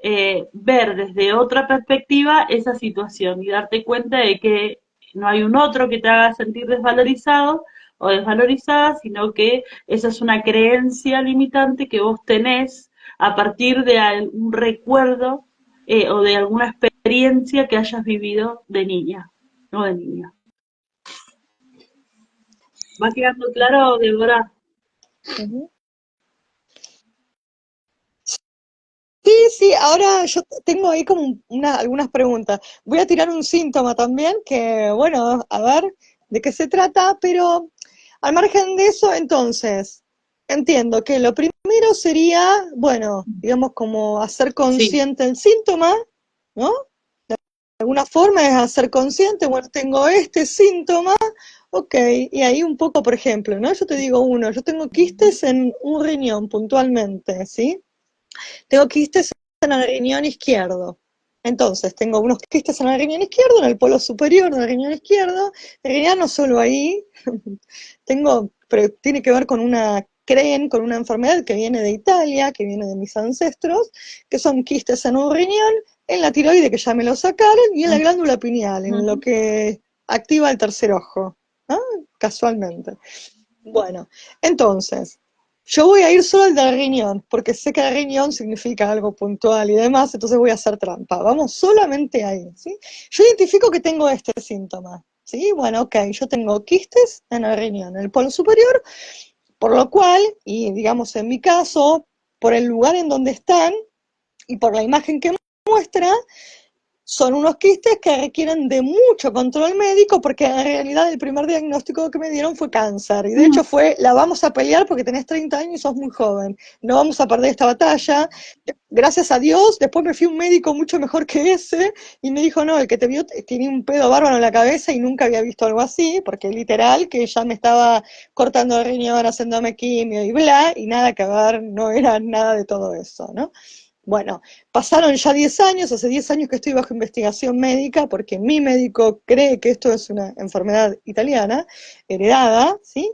ver desde otra perspectiva esa situación y darte cuenta de que no hay un otro que te haga sentir desvalorizado o desvalorizada, sino que esa es una creencia limitante que vos tenés a partir de algún recuerdo o de alguna experiencia que hayas vivido de niña o de niña. ¿Va quedando claro, Débora? Ujú. Sí, sí, ahora yo tengo ahí como algunas preguntas. Voy a tirar un síntoma también, que bueno, a ver de qué se trata, pero al margen de eso, entonces, entiendo que lo primero sería, bueno, digamos como hacer Sí. consciente el síntoma, ¿no? De alguna forma es hacer consciente, bueno, tengo este síntoma, ok, y ahí un poco, por ejemplo, ¿no? Yo te digo uno, yo tengo quistes en un riñón puntualmente, ¿sí? Tengo quistes en el riñón izquierdo. Entonces, tengo unos quistes en el riñón izquierdo, en el polo superior del riñón izquierdo. En realidad no solo ahí, pero tiene que ver con creen con una enfermedad que viene de Italia, que viene de mis ancestros, que son quistes en un riñón, en la tiroide, que ya me lo sacaron, y en la glándula pineal, en lo que activa el tercer ojo, ¿no? Casualmente. Bueno, entonces, yo voy a ir solo al del riñón, porque sé que el riñón significa algo puntual y demás, entonces voy a hacer trampa. Vamos solamente ahí, ¿sí? Yo identifico que tengo este síntoma, ¿sí? Bueno, ok, yo tengo quistes en el riñón, en el polo superior, por lo cual, y digamos en mi caso, por el lugar en donde están y por la imagen que muestra, son unos quistes que requieren de mucho control médico porque en realidad el primer diagnóstico que me dieron fue cáncer y de hecho fue, la vamos a pelear porque tenés 30 años y sos muy joven, no vamos a perder esta batalla. Gracias a Dios, después me fui a un médico mucho mejor que ese y me dijo, no, el que te vio tiene un pedo bárbaro en la cabeza y nunca había visto algo así, porque literal que ya me estaba cortando el riñón, haciéndome quimio y bla, y nada que ver, no era nada de todo eso, ¿no? Bueno, pasaron ya 10 años, hace 10 años que estoy bajo investigación médica porque mi médico cree que esto es una enfermedad italiana, heredada, ¿sí?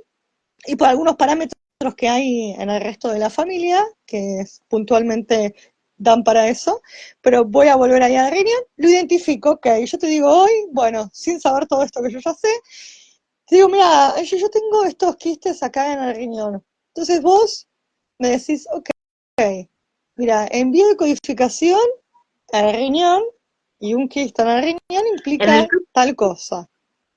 Y por algunos parámetros que hay en el resto de la familia, que puntualmente dan para eso, pero voy a volver ahí al riñón, lo identifico, ok, yo te digo hoy, bueno, sin saber todo esto que yo ya sé, te digo, mira, yo tengo estos quistes acá en el riñón, entonces vos me decís, ok, mira, en biodecodificación, el riñón y un quiste en el riñón En el implica tal cosa.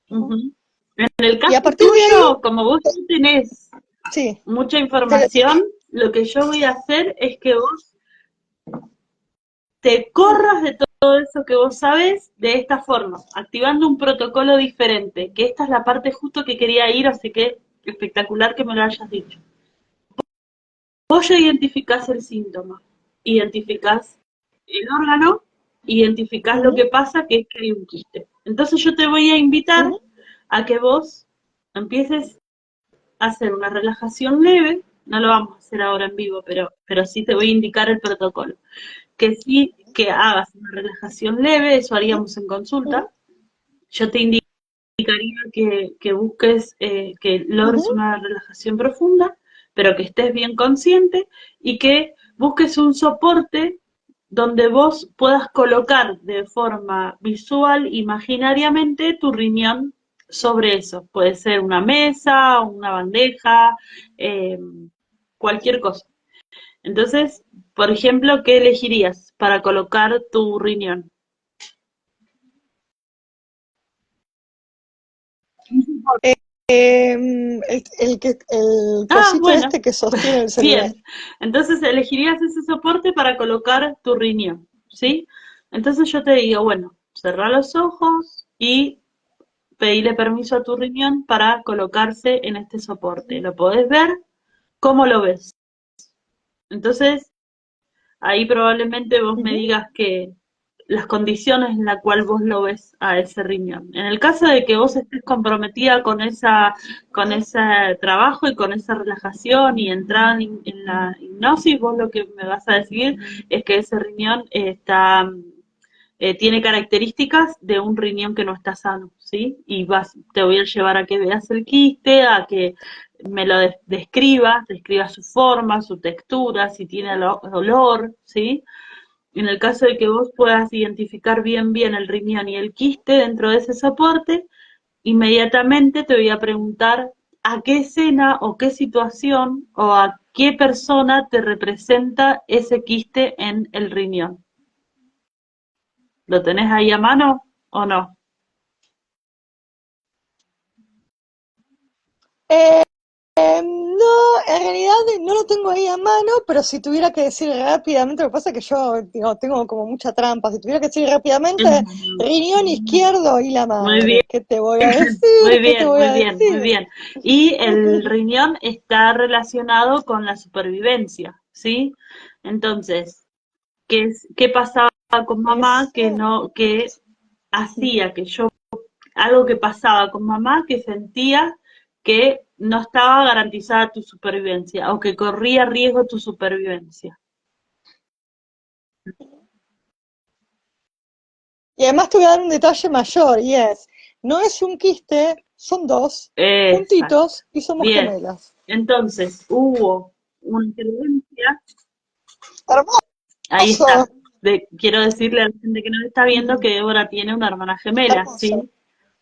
Uh-huh. En el Y caso a partir de ahí, tuyo, como vos no tenés sí, mucha te, información, lo que yo voy a hacer es que vos te corras de todo eso que vos sabes de esta forma, activando un protocolo diferente, que esta es la parte justo que quería ir, así que espectacular que me lo hayas dicho. Vos ya identificás el síntoma, identificás el órgano, identificás lo uh-huh, que pasa, que es que hay un quiste. Entonces yo te voy a invitar uh-huh, a que vos empieces hacer una relajación leve, no lo vamos a hacer ahora en vivo, pero sí te voy a indicar el protocolo. Que sí, que hagas una relajación leve, eso haríamos en uh-huh, consulta. Yo te indicaría que busques, que logres uh-huh, una relajación profunda, pero que estés bien consciente y que busques un soporte donde vos puedas colocar de forma visual, imaginariamente, tu riñón sobre eso. Puede ser una mesa, una bandeja, eh, cualquier cosa. Entonces, por ejemplo, ¿qué elegirías para colocar tu riñón? El Ah, cosito bueno, este que sostiene el celular. bien. Entonces elegirías ese soporte para colocar tu riñón, ¿sí? Entonces yo te digo, bueno, cerrá los ojos y pedile permiso a tu riñón para colocarse en este soporte. ¿Lo podés ver? ¿Cómo lo ves? Entonces, ahí probablemente vos me Ujú. digas que las condiciones en las cuales vos lo ves a ese riñón. En el caso de que vos estés comprometida con ese trabajo y con esa relajación y entrar en la hipnosis, vos lo que me vas a decir es que ese riñón tiene características de un riñón que no está sano, ¿sí? Y te voy a llevar a que veas el quiste, a que me lo describas su forma, su textura, si tiene olor, ¿sí? En el caso de que vos puedas identificar bien el riñón y el quiste dentro de ese soporte, inmediatamente te voy a preguntar a qué escena o qué situación o a qué persona te representa ese quiste en el riñón. ¿Lo tenés ahí a mano o no? Eh, no, en realidad no lo tengo ahí a mano, pero si tuviera que decir rápidamente, lo que pasa es que yo digo, tengo como mucha trampa, si tuviera que decir rápidamente, riñón izquierdo y la Muy madre, bien, ¿qué te voy a decir? muy ¿Qué te bien, voy muy a bien, muy decir? bien. Y el riñón está relacionado con la supervivencia, ¿sí? Entonces, ¿qué pasaba con mamá que Eso. hacía que yo, algo que pasaba con mamá que sentía que no estaba garantizada tu supervivencia o que corría riesgo tu supervivencia? Y además te voy a dar un detalle mayor, y es, no es un quiste, son dos, Exacto. juntitos, y somos Bien. gemelas. Entonces, hubo una creencia. Ahí está. Hermoso, Quiero decirle a la gente que nos está viendo que Débora tiene una hermana gemela, hermoso. ¿sí?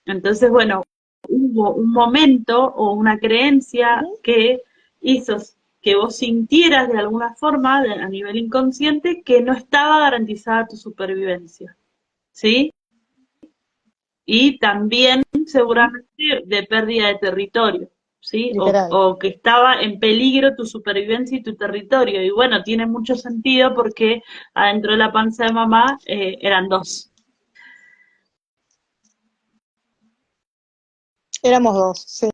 Entonces, bueno, hubo un momento o una creencia Ujú. que hizo que vos sintieras de alguna forma, a nivel inconsciente, que no estaba garantizada tu supervivencia, ¿sí? Y también seguramente de pérdida de territorio, ¿sí? Literal. O que estaba en peligro tu supervivencia y tu territorio. Y bueno, tiene mucho sentido porque adentro de la panza de mamá eran dos. Éramos dos, sí.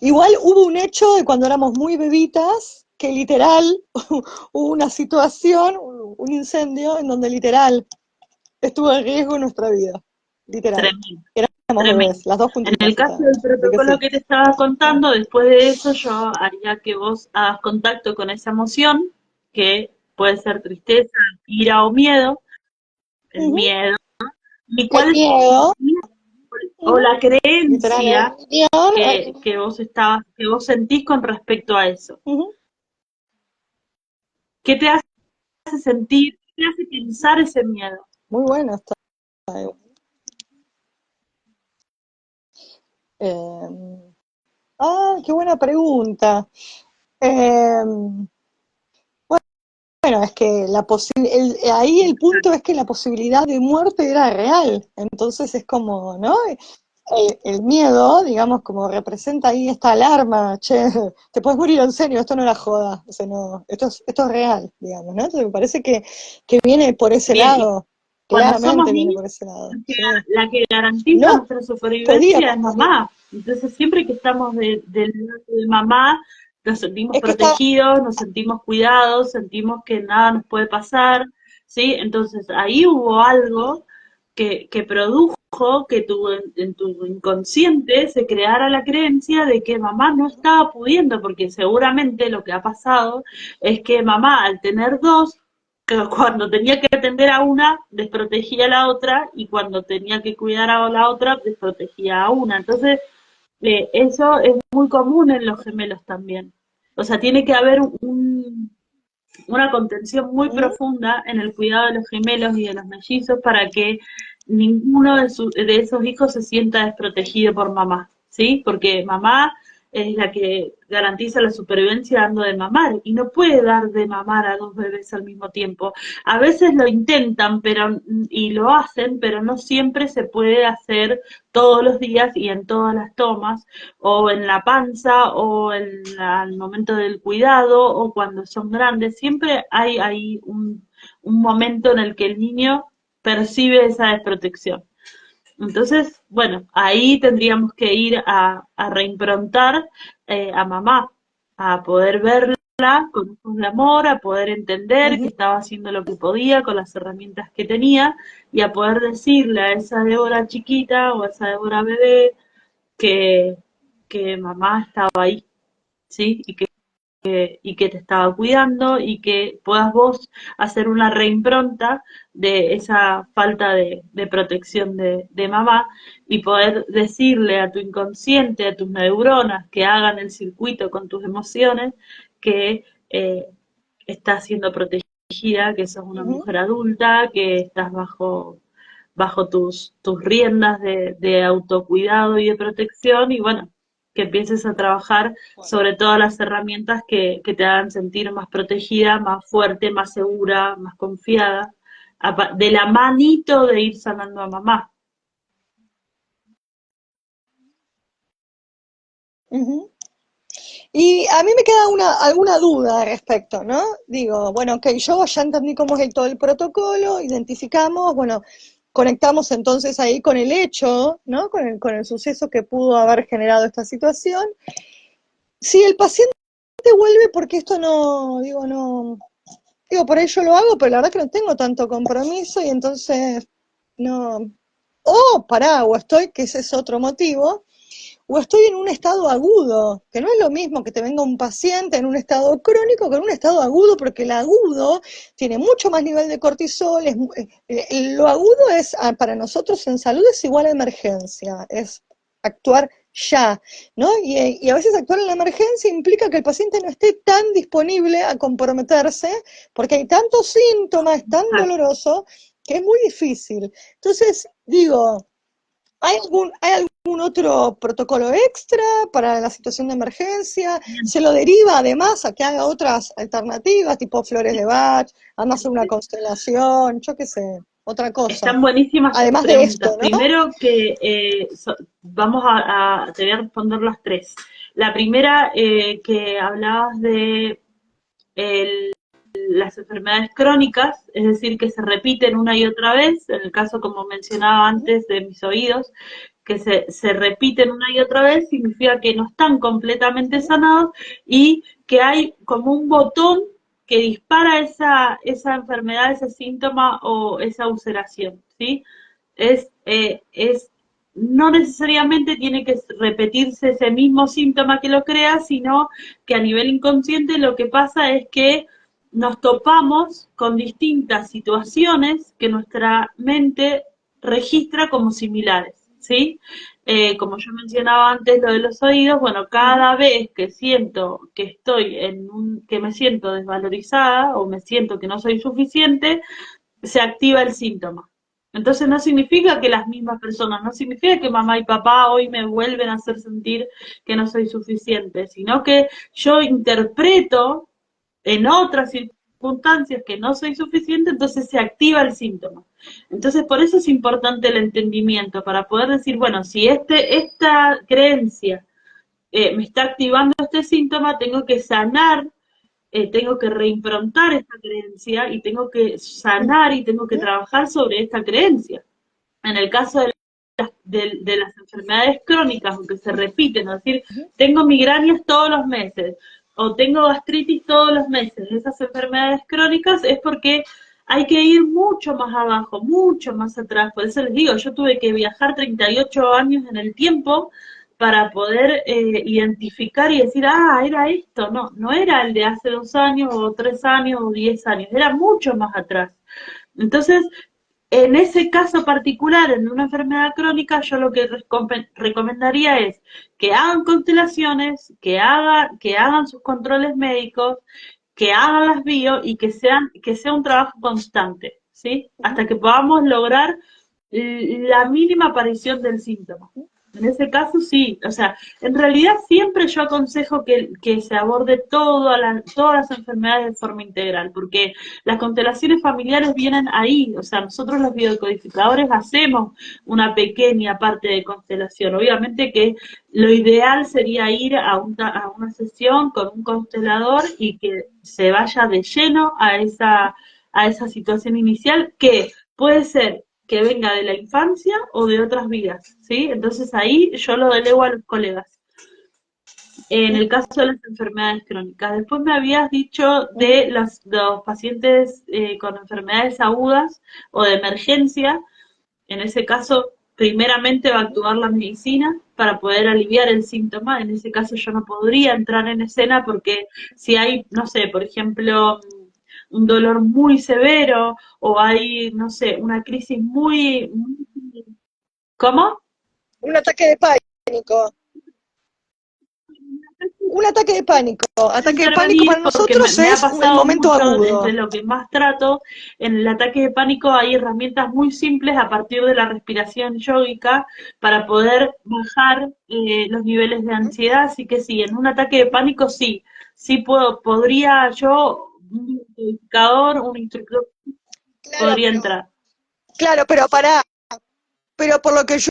Igual hubo un hecho de cuando éramos muy bebitas, que literal hubo una situación, un incendio, en donde literal estuvo en riesgo nuestra vida. Literal. Tremendo, Éramos tremendo. bebés, las dos En el juntitas caso estábamos. del Así que protocolo sí. que te estaba contando, después de eso yo haría que vos hagas contacto con esa emoción, que puede ser tristeza, ira o miedo, el Ujú. miedo, y El cuál miedo, o ujú, la literal, creencia el que vos sentís con respecto a eso. ujú. ¿Qué te hace sentir, qué te hace pensar ese miedo? Muy bueno está. Qué buena pregunta. Eh, bueno, es que ahí el punto es que la posibilidad de muerte era real. Entonces es como, ¿no? El miedo, digamos, como representa ahí esta alarma, che, te puedes morir en serio, esto no era joda, o sea, no, esto es real, digamos, ¿no? Entonces me parece que viene por ese Bien, y lado, cuando somos claramente viene niños, por ese lado, la que, sí. la que garantiza No nuestra supervivencia podíamos es morir. mamá. Entonces, siempre que estamos del lado de mamá, nos sentimos Es que está, protegidos, nos sentimos cuidados, sentimos que nada nos puede pasar, ¿sí? Entonces, ahí hubo algo que produjo que en tu inconsciente se creara la creencia de que mamá no estaba pudiendo, porque seguramente lo que ha pasado es que mamá, al tener dos, que cuando tenía que atender a una, desprotegía a la otra, y cuando tenía que cuidar a la otra, desprotegía a una. Entonces, eso es muy común en los gemelos también. O sea, tiene que haber una contención muy ¿Mm? profunda en el cuidado de los gemelos y de los mellizos para que ninguno de esos hijos se sienta desprotegido por mamá, ¿sí? Porque mamá es la que garantiza la supervivencia dando de mamar y no puede dar de mamar a dos bebés al mismo tiempo. A veces lo intentan y lo hacen, pero no siempre se puede hacer todos los días y en todas las tomas, o en la panza, o al momento del cuidado, o cuando son grandes. Siempre hay ahí un momento en el que el niño percibe esa desprotección. Entonces, bueno, ahí tendríamos que ir a reimprontar a mamá, a poder verla con ojos de amor, a poder entender que Ujú. estaba haciendo lo que podía con las herramientas que tenía y a poder decirle a esa Débora chiquita o a esa Débora bebé que, que mamá estaba ahí, ¿sí? Y que te estaba cuidando y que puedas vos hacer una reimpronta de esa falta de protección de mamá y poder decirle a tu inconsciente, a tus neuronas que hagan el circuito con tus emociones, que estás siendo protegida, que sos una Ujú. mujer adulta, que estás bajo tus riendas de autocuidado y de protección y bueno, que empieces a trabajar Bueno. sobre todas las herramientas que te hagan sentir más protegida, más fuerte, más segura, más confiada, de la manito de ir sanando a mamá. Ujú. Y a mí me queda alguna duda al respecto, ¿no? Digo, bueno, ok, yo ya entendí cómo es todo el protocolo, identificamos, bueno, conectamos entonces ahí con el hecho, ¿no? Con el suceso que pudo haber generado esta situación. Si el paciente vuelve, porque esto no, digo, no, digo, por ahí yo lo hago, pero la verdad que no tengo tanto compromiso y entonces no, pará, o estoy, que ese es otro motivo, o estoy en un estado agudo, que no es lo mismo que te venga un paciente en un estado crónico que en un estado agudo, porque el agudo tiene mucho más nivel de cortisol, lo agudo es, para nosotros en salud es igual a emergencia, es actuar ya, ¿no? Y a veces actuar en la emergencia implica que el paciente no esté tan disponible a comprometerse, porque hay tantos síntomas, es tan doloroso, que es muy difícil. Entonces, digo, ¿hay algún otro protocolo extra para la situación de emergencia? ¿Se lo deriva además a que haga otras alternativas, tipo flores de Bach, además hacer una constelación, yo qué sé, otra cosa? Están buenísimas tus Además de preguntas. esto, ¿no? Primero que vamos te voy a responder las tres. La primera, que hablabas de el las enfermedades crónicas, es decir, que se repiten una y otra vez, en el caso como mencionaba antes de mis oídos, que se repiten una y otra vez, significa que no están completamente sanados y que hay como un botón que dispara esa enfermedad, ese síntoma o esa ulceración, ¿sí? Es no necesariamente tiene que repetirse ese mismo síntoma que lo crea, sino que a nivel inconsciente lo que pasa es que nos topamos con distintas situaciones que nuestra mente registra como similares, ¿sí? Como yo mencionaba antes lo de los oídos, bueno, cada vez que siento que que me siento desvalorizada o me siento que no soy suficiente, se activa el síntoma. Entonces no significa que las mismas personas, no significa que mamá y papá hoy me vuelven a hacer sentir que no soy suficiente, sino que yo interpreto en otras circunstancias que no soy suficiente, entonces se activa el síntoma. Entonces por eso es importante el entendimiento, para poder decir, bueno, si esta creencia me está activando este síntoma, tengo que sanar, tengo que reimprontar esta creencia y tengo que sanar y tengo que trabajar sobre esta creencia. En el caso de las enfermedades crónicas, aunque se repiten, es decir, tengo migrañas todos los meses o tengo gastritis todos los meses, esas enfermedades crónicas es porque hay que ir mucho más abajo, mucho más atrás. Por eso les digo, yo tuve que viajar 38 años en el tiempo para poder identificar y decir, ah, era esto, no, no era el de hace 2 años o 3 años o 10 años, era mucho más atrás. Entonces, en ese caso particular, en una enfermedad crónica, yo lo que recomendaría es que hagan constelaciones, que hagan sus controles médicos, que hagan las bio y que sea un trabajo constante, ¿sí? Hasta que podamos lograr la mínima aparición del síntoma. En ese caso sí, o sea, en realidad siempre yo aconsejo que se aborde todas las enfermedades de forma integral, porque las constelaciones familiares vienen ahí, o sea, nosotros los biodecodificadores hacemos una pequeña parte de constelación. Obviamente que lo ideal sería ir a una sesión con un constelador y que se vaya de lleno a esa situación inicial que puede ser que venga de la infancia o de otras vidas, ¿sí? Entonces ahí yo lo delego a los colegas. En el caso de las enfermedades crónicas. Después me habías dicho de los pacientes con enfermedades agudas o de emergencia. En ese caso, primeramente va a actuar la medicina para poder aliviar el síntoma. En ese caso yo no podría entrar en escena porque si hay, no sé, por ejemplo, un dolor muy severo o hay, no sé, una crisis ¿Cómo? Un ataque de pánico. Un ataque de pánico. Ataque de pánico Intervenir para porque nosotros me ha es el pasado momento mucho, entre agudo. lo que más trato, en el ataque de pánico hay herramientas muy simples a partir de la respiración yógica para poder bajar los niveles de ansiedad, así que sí, en un ataque de pánico sí podría yo, un indicador, un instructor, Claro, podría entrar. claro, pero por lo que yo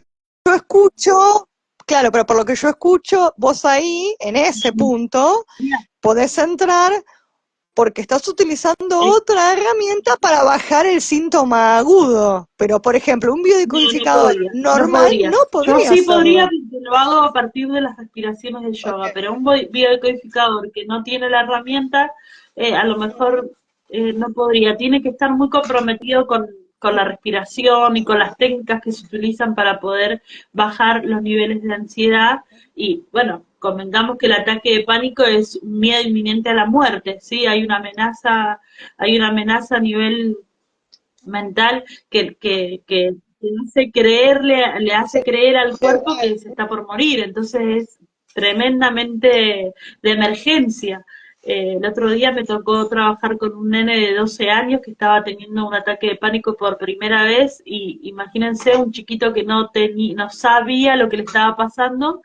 escucho, claro, pero por lo que yo escucho, vos ahí, en ese punto, podés entrar porque estás utilizando otra herramienta para bajar el síntoma agudo. Pero, por ejemplo, un No biodecodificador podría, no normal podría. no Yo podría sí podría, hacerlo. porque lo hago a partir de las respiraciones de yoga, Okay. pero un biodecodificador que no tiene la herramienta, a lo mejor no podría. Tiene que estar muy comprometido con la respiración y con las técnicas que se utilizan para poder bajar los niveles de ansiedad. Y bueno, convengamos que el ataque de pánico es un miedo inminente a la muerte, ¿sí? Hay una amenaza a nivel mental que le hace Sí, creer al tal cuerpo cual. que se está por morir, entonces es tremendamente de emergencia. El otro día me tocó trabajar con un nene de 12 años que estaba teniendo un ataque de pánico por primera vez y imagínense un chiquito que no sabía lo que le estaba pasando,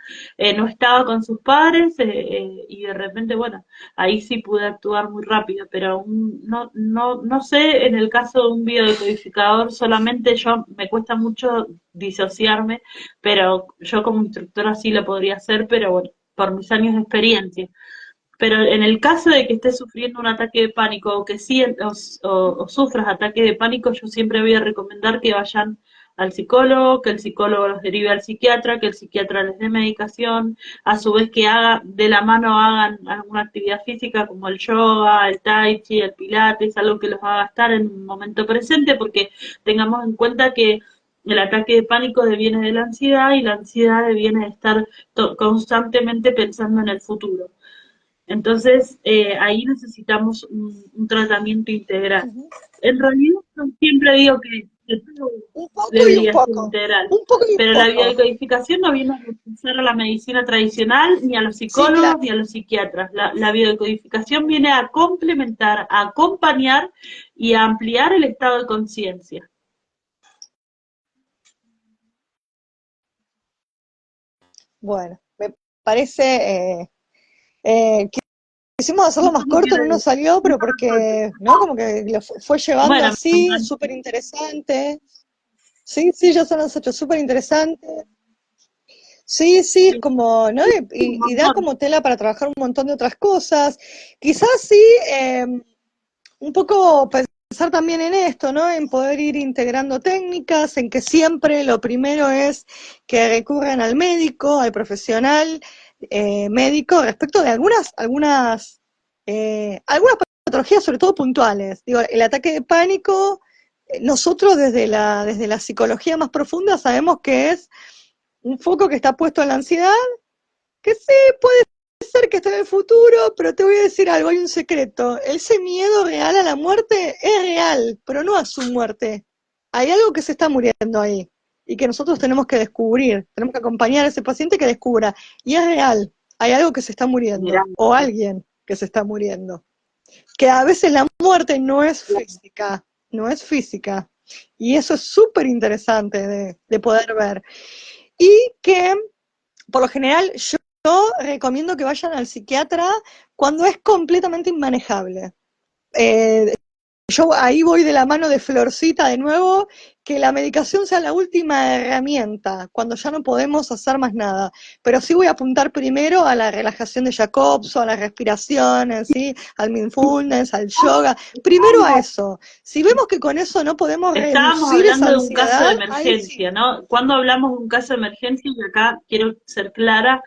no estaba con sus padres y de repente, bueno, ahí sí pude actuar muy rápido, pero no sé, en el caso de un biodecodificador solamente yo me cuesta mucho disociarme, pero yo como instructora sí lo podría hacer, pero bueno, por mis años de experiencia. Pero en el caso de que estés sufriendo un ataque de pánico o que o sufras ataque de pánico, yo siempre voy a recomendar que vayan al psicólogo, que el psicólogo los derive al psiquiatra, que el psiquiatra les dé medicación, a su vez que de la mano hagan alguna actividad física como el yoga, el tai chi, el pilates, algo que los haga estar en un momento presente, porque tengamos en cuenta que el ataque de pánico deviene de la ansiedad y la ansiedad deviene de estar constantemente pensando en el futuro. Entonces, ahí necesitamos un tratamiento integral. En realidad, yo siempre digo que todo Un poco y un debería ser poco. integral, Un poco y un pero la poco. biodecodificación no viene a reemplazar a la medicina tradicional, ni a los Sí, claro. psicólogos, ni a los psiquiatras. La biodecodificación viene a complementar, a acompañar y a ampliar el estado de conciencia. Bueno, me parece, quisimos hacerlo más corto, no nos salió, pero porque, ¿no? Como que lo fue llevando Bueno, así, súper interesante. Sí, sí, ya se nos ha hecho súper interesante. Sí, sí, es como, ¿no? un Y da montón. como tela para trabajar un montón de otras cosas. Quizás sí, un poco pensar también en esto, ¿no? En poder ir integrando técnicas, en que siempre lo primero es que recurran al médico, al profesional médico, respecto de algunas patologías, sobre todo puntuales. Digo, el ataque de pánico, nosotros desde la psicología más profunda sabemos que es un foco que está puesto en la ansiedad, que sí, puede ser que esté en el futuro, pero te voy a decir algo, hay un secreto. Ese miedo real a la muerte es real, pero no a su muerte. Hay algo que se está muriendo ahí y que nosotros tenemos que descubrir, tenemos que acompañar a ese paciente que descubra. Y es real, hay algo que se está Mirá, muriendo, o alguien que se está muriendo. que a veces la muerte no es física, no es física. Y eso es súper interesante de poder ver. Y que, por lo general, yo recomiendo que vayan al psiquiatra cuando es completamente inmanejable. Yo ahí voy de la mano de Florcita de nuevo, que la medicación sea la última herramienta, cuando ya no podemos hacer más nada. Pero sí voy a apuntar primero a la relajación de Jacobson, a las respiraciones, ¿sí? Al mindfulness, al yoga. Primero a eso. Si vemos que con eso no podemos Estábamos reducir esa hablando de un caso de ansiedad, ahí sí. emergencia, ¿no? Cuando hablamos de un caso de emergencia, y acá quiero ser clara,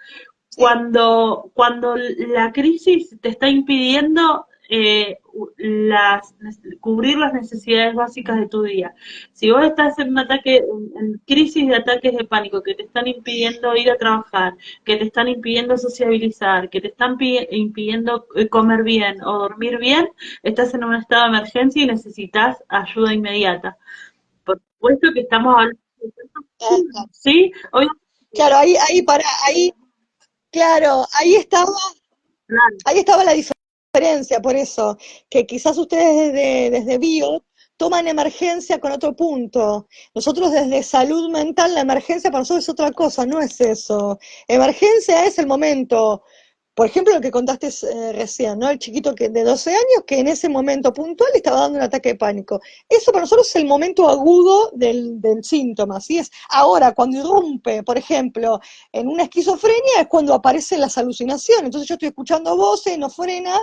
Sí. cuando la crisis te está impidiendo cubrir las necesidades básicas de tu día. Si vos estás en un ataque, en crisis de ataques de pánico que te están impidiendo ir a trabajar, que te están impidiendo sociabilizar, que te están impidiendo comer bien o dormir bien, estás en un estado de emergencia y necesitas ayuda inmediata. Por supuesto que estamos hablando de casos, ¿sí? Hoy, Claro, ahí, claro, claro, ahí estaba la diferencia, por eso, que quizás ustedes desde Bio toman emergencia con otro punto. Nosotros desde salud mental, la emergencia para nosotros es otra cosa, no es eso. Emergencia es el momento, por ejemplo, lo que contaste recién, ¿no? El chiquito de 12 años que en ese momento puntual estaba dando un ataque de pánico. Eso para nosotros es el momento agudo del síntoma, ¿sí? Es ahora, cuando irrumpe, por ejemplo, en una esquizofrenia, es cuando aparecen las alucinaciones. Entonces yo estoy escuchando voces, no frena,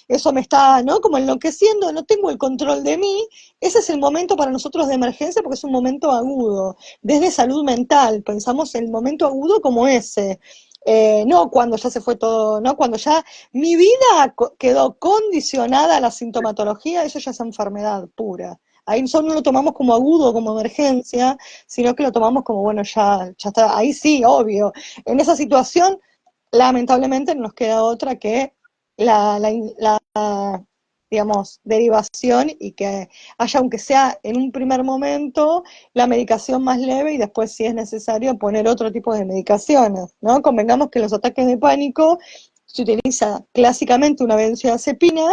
eso me está, ¿no? Como enloqueciendo, no tengo el control de mí. Ese es el momento para nosotros de emergencia porque es un momento agudo. Desde salud mental, pensamos en el momento agudo como ese. No cuando ya se fue todo, no cuando ya mi vida quedó condicionada a la sintomatología, eso ya es enfermedad pura. Ahí nosotros no lo tomamos como agudo, como emergencia, sino que lo tomamos como, bueno, ya está, ahí sí, obvio. En esa situación, lamentablemente, no nos queda otra que la digamos, derivación y que haya, aunque sea en un primer momento, la medicación más leve y después, si es necesario, poner otro tipo de medicaciones, ¿no? Convengamos que en los ataques de pánico se utiliza clásicamente una benzodiazepina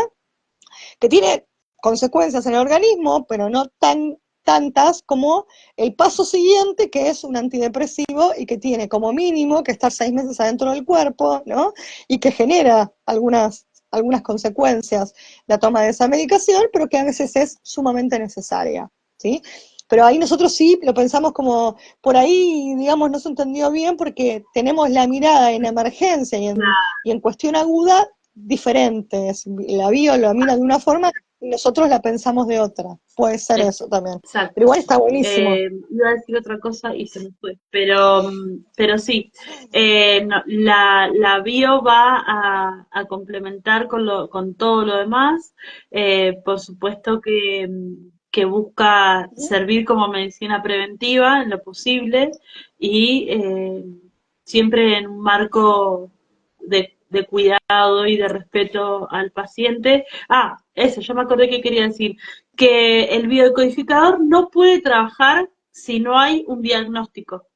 que tiene consecuencias en el organismo, pero no tantas como el paso siguiente, que es un antidepresivo y que tiene como mínimo que estar 6 meses adentro del cuerpo, ¿no? Y que genera algunas consecuencias la toma de esa medicación, pero que a veces es sumamente necesaria, ¿sí? Pero ahí nosotros sí lo pensamos como, por ahí, digamos, no se entendió bien porque tenemos la mirada en emergencia y en cuestión aguda diferentes. La bio lo mira de una forma y nosotros la pensamos de otra. Puede ser eso también. exacto. Pero igual está buenísimo. Iba a decir otra cosa y se me fue, pero sí, no, la bio va a complementar con todo lo demás. Por supuesto que busca servir como medicina preventiva en lo posible y siempre en un marco de cuidado y de respeto al paciente. Ah, eso, yo me acordé que quería decir que el biodecodificador no puede trabajar si no hay un diagnóstico.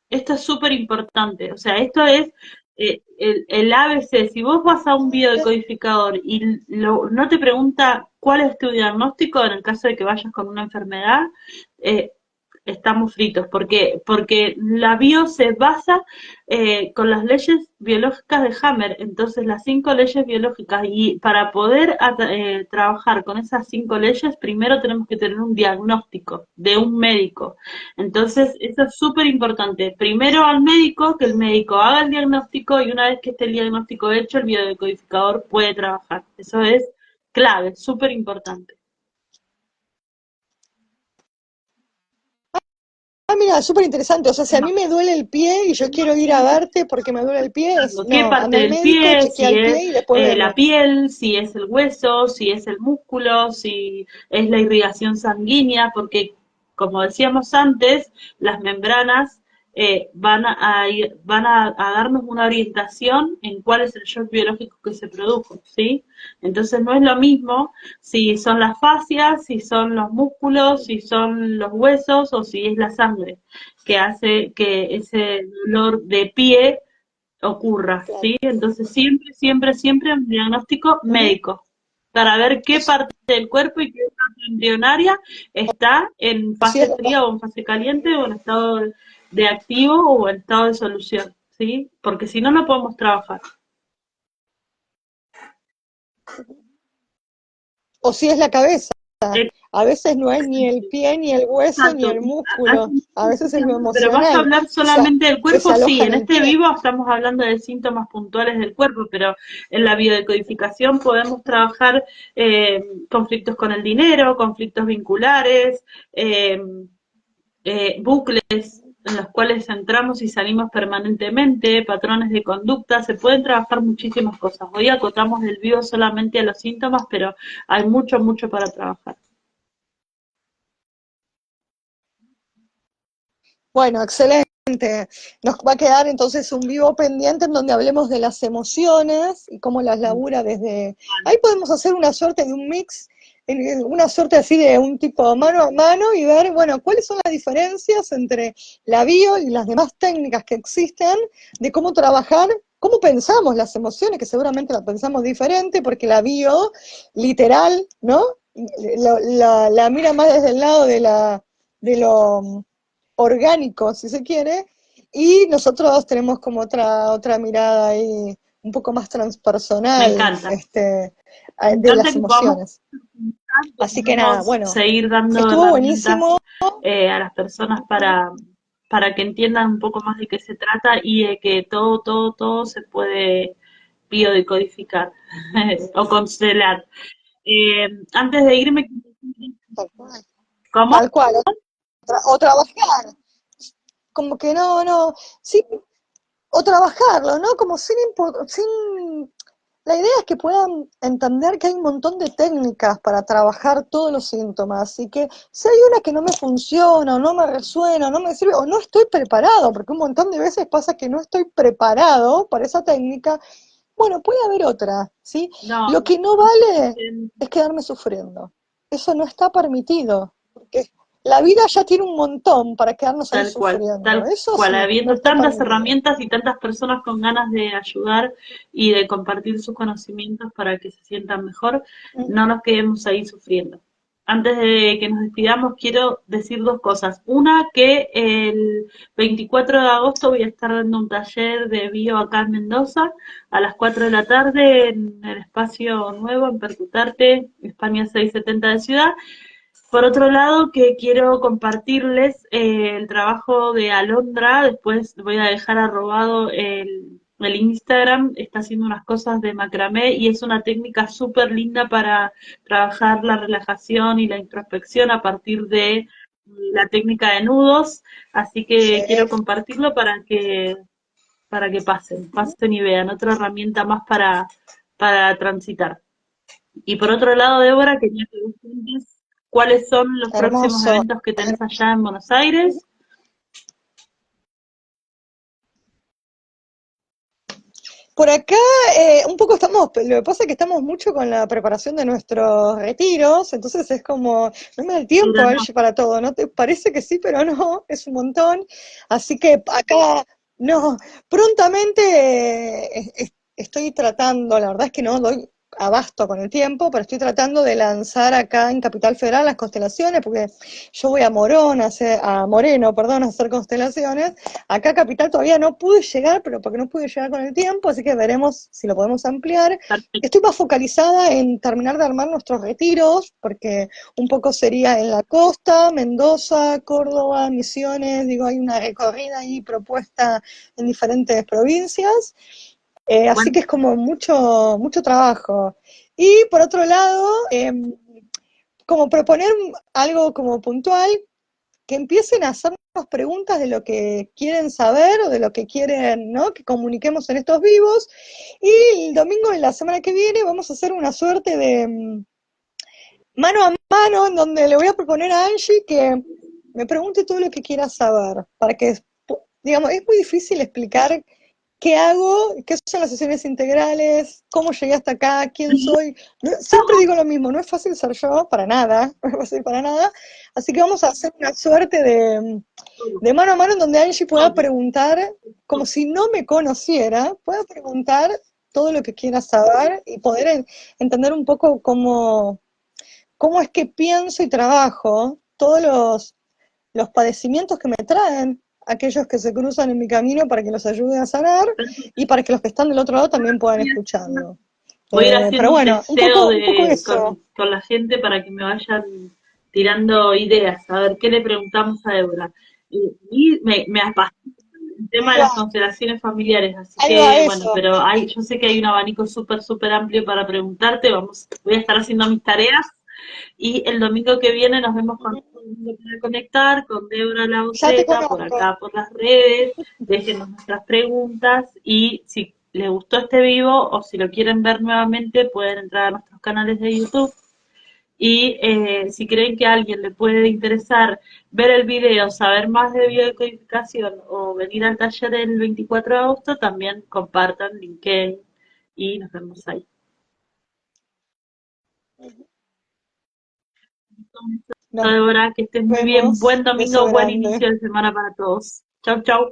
Esto es súper importante. O sea, esto es el ABC. Si vos vas a un biodecodificador y no te pregunta cuál es tu diagnóstico en el caso de que vayas con una enfermedad, eh, estamos fritos, porque la bio se basa con las leyes biológicas de Hammer, entonces las 5 leyes biológicas, y para poder trabajar con esas 5 leyes, primero tenemos que tener un diagnóstico de un médico. Entonces, eso es súper importante. Primero al médico, que el médico haga el diagnóstico, y una vez que esté el diagnóstico hecho, el biodecodificador puede trabajar. Eso es clave, súper importante. Ah, mira, súper interesante. O sea, si a mí me duele el pie y yo quiero ir a verte porque me duele el pie, ¿Qué no, parte anda al del médico, pie? chequea Si el es pie y después la vemos. piel, si es el hueso, si es el músculo, si es la irrigación sanguínea, porque como decíamos antes, las membranas van a darnos una orientación en cuál es el shock biológico que se produjo, ¿sí? Entonces no es lo mismo si son las fascias, si son los músculos, si son los huesos o si es la sangre que hace que ese dolor de pie ocurra, Claro. ¿sí? Entonces siempre, siempre, siempre un diagnóstico Ujú. médico. para ver qué parte del cuerpo y qué parte embrionaria está en Sí, fase fría o en fase caliente o en estado de activo o en estado de solución, ¿sí? Porque si no, no podemos trabajar. o si es la cabeza. A veces no es ni el pie, ni el hueso, ni Exacto. el músculo. A veces es lo Pero vas a emocional hablar solamente del que se cuerpo, sí, aloja en en el este pie. vivo estamos hablando de síntomas puntuales del cuerpo, pero en la biodecodificación podemos trabajar conflictos con el dinero, conflictos vinculares, eh, bucles en los cuales entramos y salimos permanentemente, patrones de conducta, se pueden trabajar muchísimas cosas. Hoy acotamos el vivo solamente a los síntomas, pero hay mucho, mucho para trabajar. Bueno, excelente. Nos va a quedar entonces un vivo pendiente en donde hablemos de las emociones y cómo las labura desde... Ahí podemos hacer una suerte de un mix, una suerte así de un tipo mano a mano y ver, bueno, cuáles son las diferencias entre la bio y las demás técnicas que existen de cómo trabajar, cómo pensamos las emociones, que seguramente las pensamos diferente, porque la bio, literal, ¿no? La mira más desde el lado de lo orgánico, si se quiere, y nosotros tenemos como otra mirada ahí, un poco más Me transpersonal, encanta. Me de encanta las que podamos emociones. Así que nada, podemos bueno, seguir dando estuvo buenísimo. herramientas a las personas para que entiendan un poco más de qué se trata y de que todo se puede biodecodificar o constelar. Antes de irme, Tal cual. ¿cómo? Tal cual, o trabajar, como que no, sí, o trabajarlo, ¿no? Como sin la idea es que puedan entender que hay un montón de técnicas para trabajar todos los síntomas y que si hay una que no me funciona o no me resuena o no me sirve o no estoy preparado, porque un montón de veces pasa que no estoy preparado para esa técnica, bueno, puede haber otra, ¿sí? No, Lo que no vale es quedarme sufriendo. Eso no está permitido, porque la vida ya tiene un montón para quedarnos ahí sufriendo. tal Eso cual, sí, no habiendo está tantas permitido. herramientas y tantas personas con ganas de ayudar y de compartir sus conocimientos para que se sientan mejor, no nos quedemos ahí sufriendo. Antes de que nos despidamos, quiero decir dos cosas. Una, que el 24 de agosto voy a estar dando un taller de bio acá en Mendoza a las 4 de la tarde en el espacio nuevo en Percutarte, España 670 de Ciudad. Por otro lado, que quiero compartirles el trabajo de Alondra, después voy a dejar arrobado el Instagram, está haciendo unas cosas de macramé y es una técnica súper linda para trabajar la relajación y la introspección a partir de la técnica de nudos, así Sí, que quiero compartirlo para que pasen y vean, otra herramienta más para transitar. Y por otro lado, Débora, quería que vos cuentes cuáles son los próximos hermoso. eventos que tenés allá en Buenos Aires. Por acá, un poco estamos, lo que pasa es que estamos mucho con la preparación de nuestros retiros, entonces es como, no me da el tiempo, No, Angie, para todo, ¿no? Te parece que sí, pero no, es un montón. Así que acá, no, prontamente estoy tratando, la verdad es que no doy abasto con el tiempo, pero estoy tratando de lanzar acá en Capital Federal las constelaciones, porque yo voy a Moreno, perdón, a hacer constelaciones. Acá Capital todavía no pude llegar, pero porque no pude llegar con el tiempo, así que veremos si lo podemos ampliar. perfecto. Estoy más focalizada en terminar de armar nuestros retiros, porque un poco sería en la costa, Mendoza, Córdoba, Misiones, digo, hay una recorrida ahí propuesta en diferentes provincias, así Bueno, que es como mucho trabajo. Y por otro lado, como proponer algo como puntual, que empiecen a hacernos preguntas de lo que quieren saber o de lo que quieren, ¿no? Que comuniquemos en estos vivos. Y el domingo de la semana que viene vamos a hacer una suerte de mano a mano en donde le voy a proponer a Angie que me pregunte todo lo que quiera saber, para que, digamos, es muy difícil explicar qué hago, qué son las sesiones integrales, cómo llegué hasta acá, quién soy. Siempre digo lo mismo, no es fácil ser yo, para nada, no es fácil para nada. Así que vamos a hacer una suerte de mano a mano en donde Angie pueda todo, preguntar, como todo. si no me conociera, pueda preguntar todo lo que quieras saber y poder entender un poco cómo es que pienso y trabajo todos los padecimientos que me traen aquellos que se cruzan en mi camino para que los ayude a sanar y para que los que están del otro lado también puedan escucharlo. Voy a ir Pero haciendo un bueno, testeo un poco eso. con la gente para que me vayan tirando ideas, a ver qué le preguntamos a Débora. Me apasiona el tema Ahí de va, las constelaciones familiares, así ahí va que bueno, eso. pero yo sé que hay un abanico súper, súper amplio para preguntarte, voy a estar haciendo mis tareas y el domingo que viene nos vemos con todo el mundo para conectar, con Débora Ya te Lauceta, por conozco. acá, por las redes, déjenos nuestras preguntas y si les gustó este vivo o si lo quieren ver nuevamente pueden entrar a nuestros canales de YouTube y si creen que a alguien le puede interesar ver el video, saber más de biodecodificación o venir al taller el 24 de agosto, también compartan, linken y nos vemos ahí. Nos Débora, que estés muy bien. vemos. Buen Beso domingo, buen grande. inicio de semana para todos. Chau, chau.